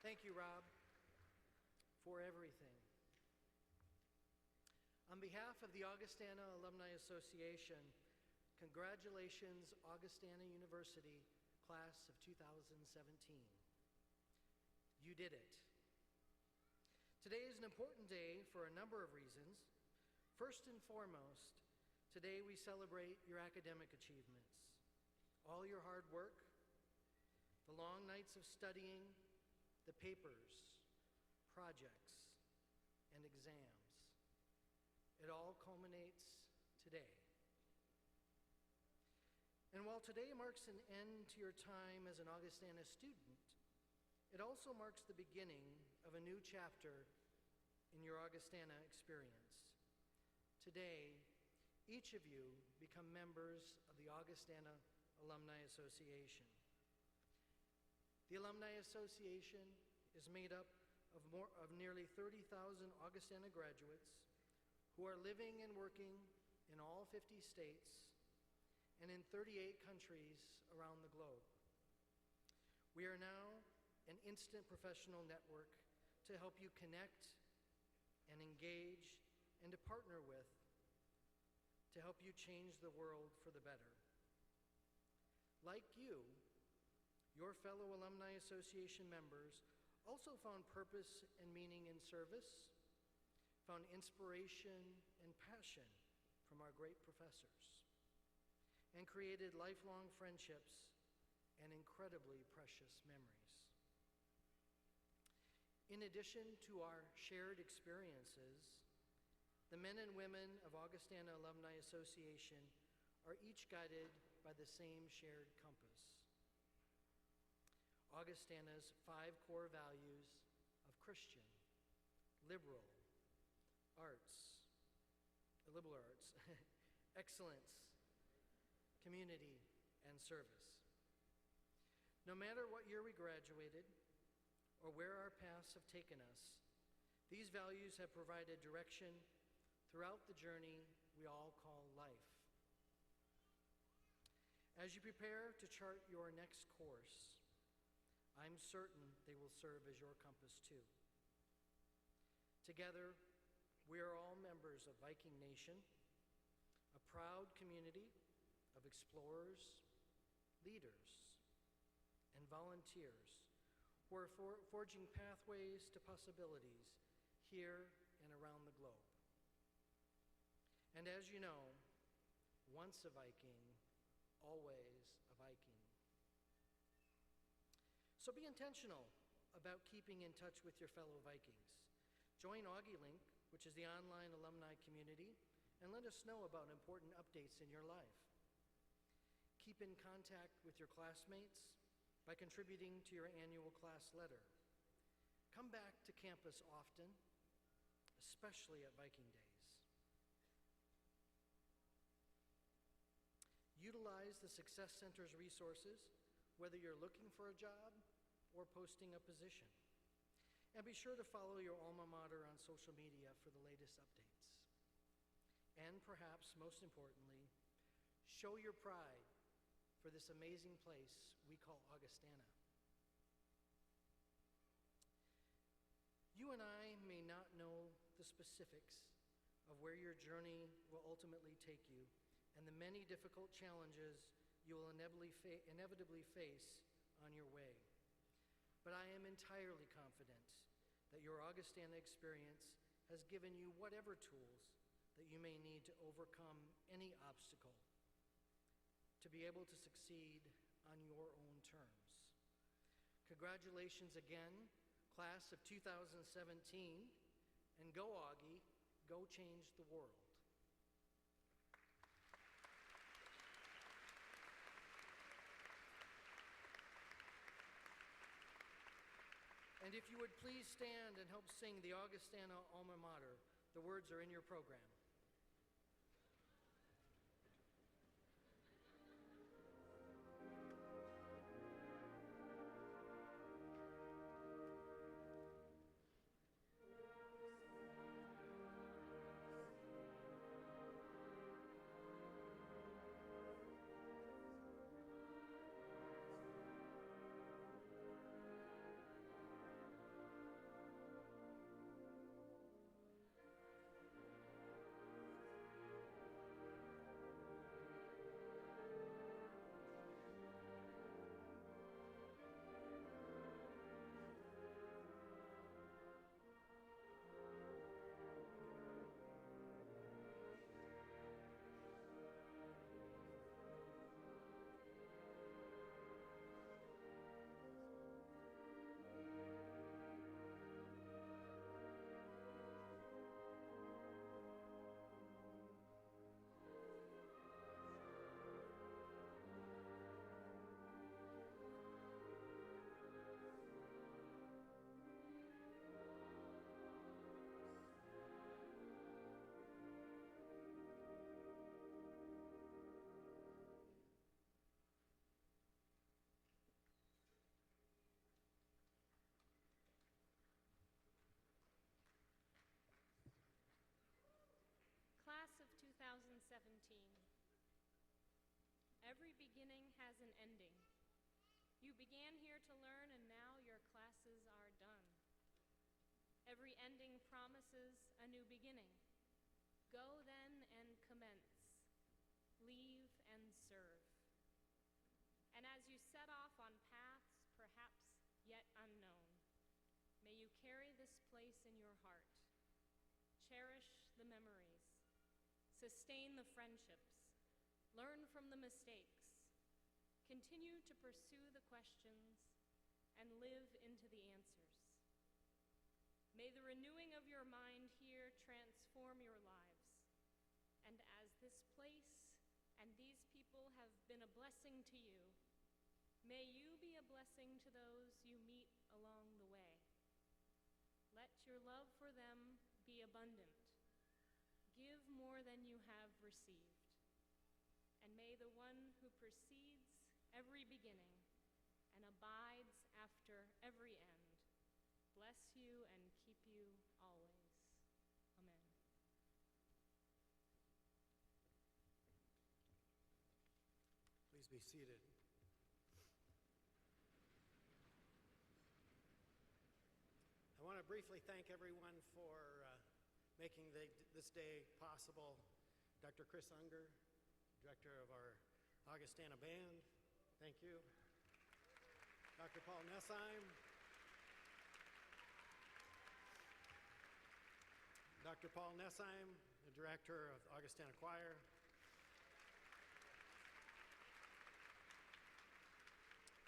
Speaker 8: Thank you, Rob, for everything. On behalf of the Augustana Alumni Association, congratulations, Augustana University, class of 2017. You did it. Today is an important day for a number of reasons. First and foremost, today we celebrate your academic achievements, all your hard work, the long nights of studying, the papers, projects, and exams. It all culminates today. And while today marks an end to your time as an Augustana student, it also marks the beginning of a new chapter in your Augustana experience. Today, each of you become members of the Augustana Alumni Association. The Alumni Association is made up of nearly 30,000 Augustana graduates who are living and working in all 50 states and in 38 countries around the globe. We are now an instant professional network to help you connect and engage and to partner with to help you change the world for the better. Like you, your fellow Alumni Association members also found purpose and meaning in service, found inspiration and passion from our great professors, and created lifelong friendships and incredibly precious memories. In addition to our shared experiences, the men and women of Augustana Alumni Association are each guided by the same shared compass: Augustana's 5 core values of Christian, liberal arts, excellence, community, and service. No matter what year we graduated or where our paths have taken us, these values have provided direction throughout the journey we all call life. As you prepare to chart your next course, I'm certain they will serve as your compass too. Together, we are all members of Viking Nation, a proud community of explorers, leaders, and volunteers who are forging pathways to possibilities here and around the globe. And as you know, once a Viking, always a Viking. So be intentional about keeping in touch with your fellow Vikings. Join AuggieLink, which is the online alumni community, and let us know about important updates in your life. Keep in contact with your classmates by contributing to your annual class letter. Come back to campus often, especially at Viking Days. Utilize the Success Center's resources, whether you're looking for a job or posting a position. And be sure to follow your alma mater on social media for the latest updates. And perhaps most importantly, show your pride for this amazing place we call Augustana. You and I may not know the specifics of where your journey will ultimately take you and the many difficult challenges you will inevitably face on your way. But I am entirely confident that your Augustana experience has given you whatever tools that you may need to overcome any obstacle, to be able to succeed on your own terms. Congratulations again, class of 2017, and go Augie, go change the world. And if you would please stand and help sing the Augustana alma mater. The words are in your program.
Speaker 1: every beginning has an ending. You began here to learn, and now your classes are done. Every ending promises a new beginning. Go then and commence. Leave and serve. And as you set off on paths perhaps yet unknown, may you carry this place in your heart. Cherish the memories. Sustain the friendships. Learn from the mistakes. Continue to pursue the questions and live into the answers. May the renewing of your mind here transform your lives. And as this place and these people have been a blessing to you, may you be a blessing to those you meet along the way. Let your love for them be abundant. Give more than you have received. And may the one who precedes every beginning and abides after every end bless you and keep you always. Amen.
Speaker 2: Please be seated. I want to briefly thank everyone for making this day possible. Dr. Chris Unger, director of our Augustana Band, thank you. Dr. Paul Nessheim, Dr. Paul Nessheim, the director of Augustana Choir.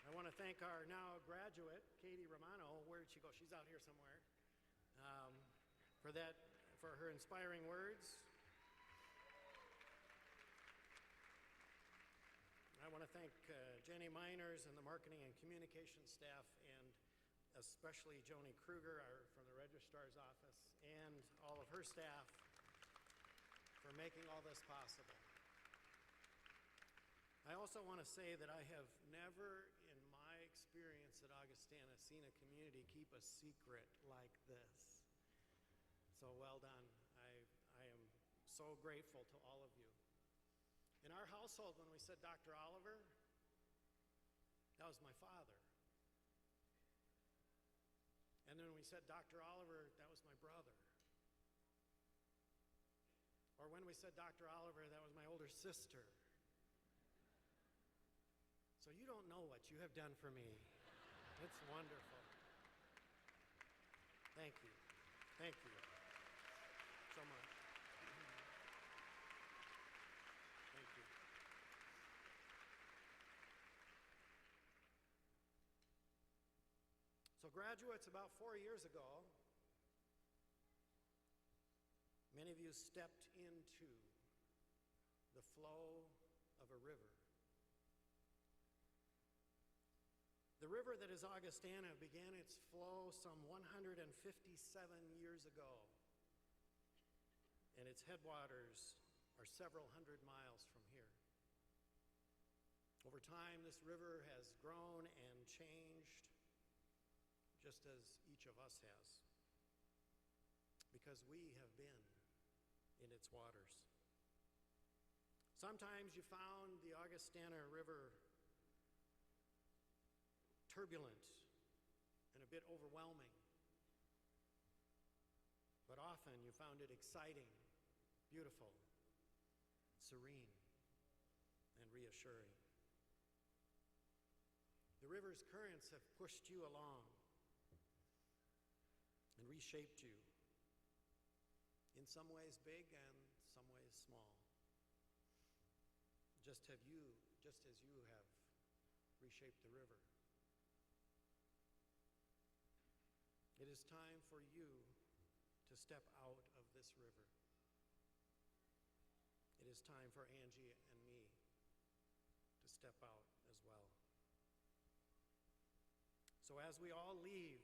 Speaker 2: I want to thank our now graduate, Katie Romano. Where did she go? She's out here somewhere. For her inspiring words. I want to thank Jenny Miners and the marketing and communication staff, and especially Joni Kruger from the registrar's office, and all of her staff for making all this possible. I also want to say that I have never in my experience at Augustana seen a community keep a secret like this. So well done. I am so grateful to all of you. In our household, when we said Dr. Oliver, that was my father. And then when we said Dr. Oliver, that was my brother. Or when we said Dr. Oliver, that was my older sister. So you don't know what you have done for me. It's wonderful. Thank you. Thank you so much. Thank you. So graduates, about 4 years ago, many of you stepped into the flow of a river. The river that is Augustana began its flow some 157 years ago, and its headwaters are several hundred miles from here. Over time, this river has grown and changed, just as each of us has, because we have been in its waters. Sometimes you found the Augustana River turbulent and a bit overwhelming, but often you found it exciting, beautiful, serene, and reassuring. The river's currents have pushed you along and reshaped you, in some ways big and some ways small, just as you have reshaped the river. It is time for you to step out of this river. It is time for Angie and me to step out as well. So as we all leave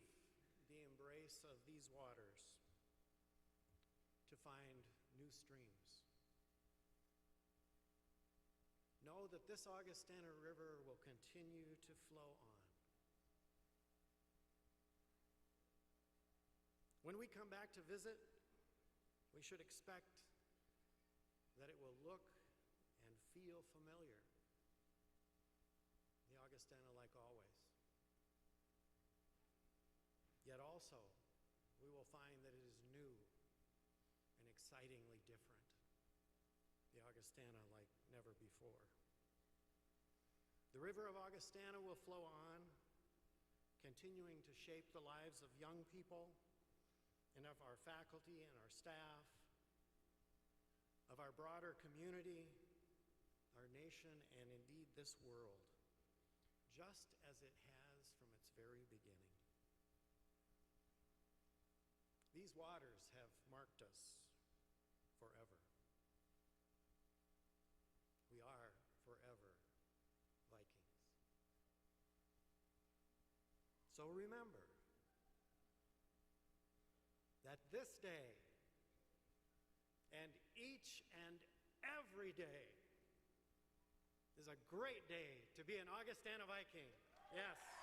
Speaker 2: the embrace of these waters to find new streams, know that this Augustana River will continue to flow on. When we come back to visit, we should expect that it will look and feel familiar. Augustana like always. Yet also, we will find that it is new and excitingly different. The Augustana like never before. The river of Augustana will flow on, continuing to shape the lives of young people and of our faculty and our staff, of our broader community, our nation, and indeed this world, just as it has from its very beginning. These waters have marked us forever. We are forever Vikings. So remember that this day and each and every day is a great day to be an Augustana Viking. Yes.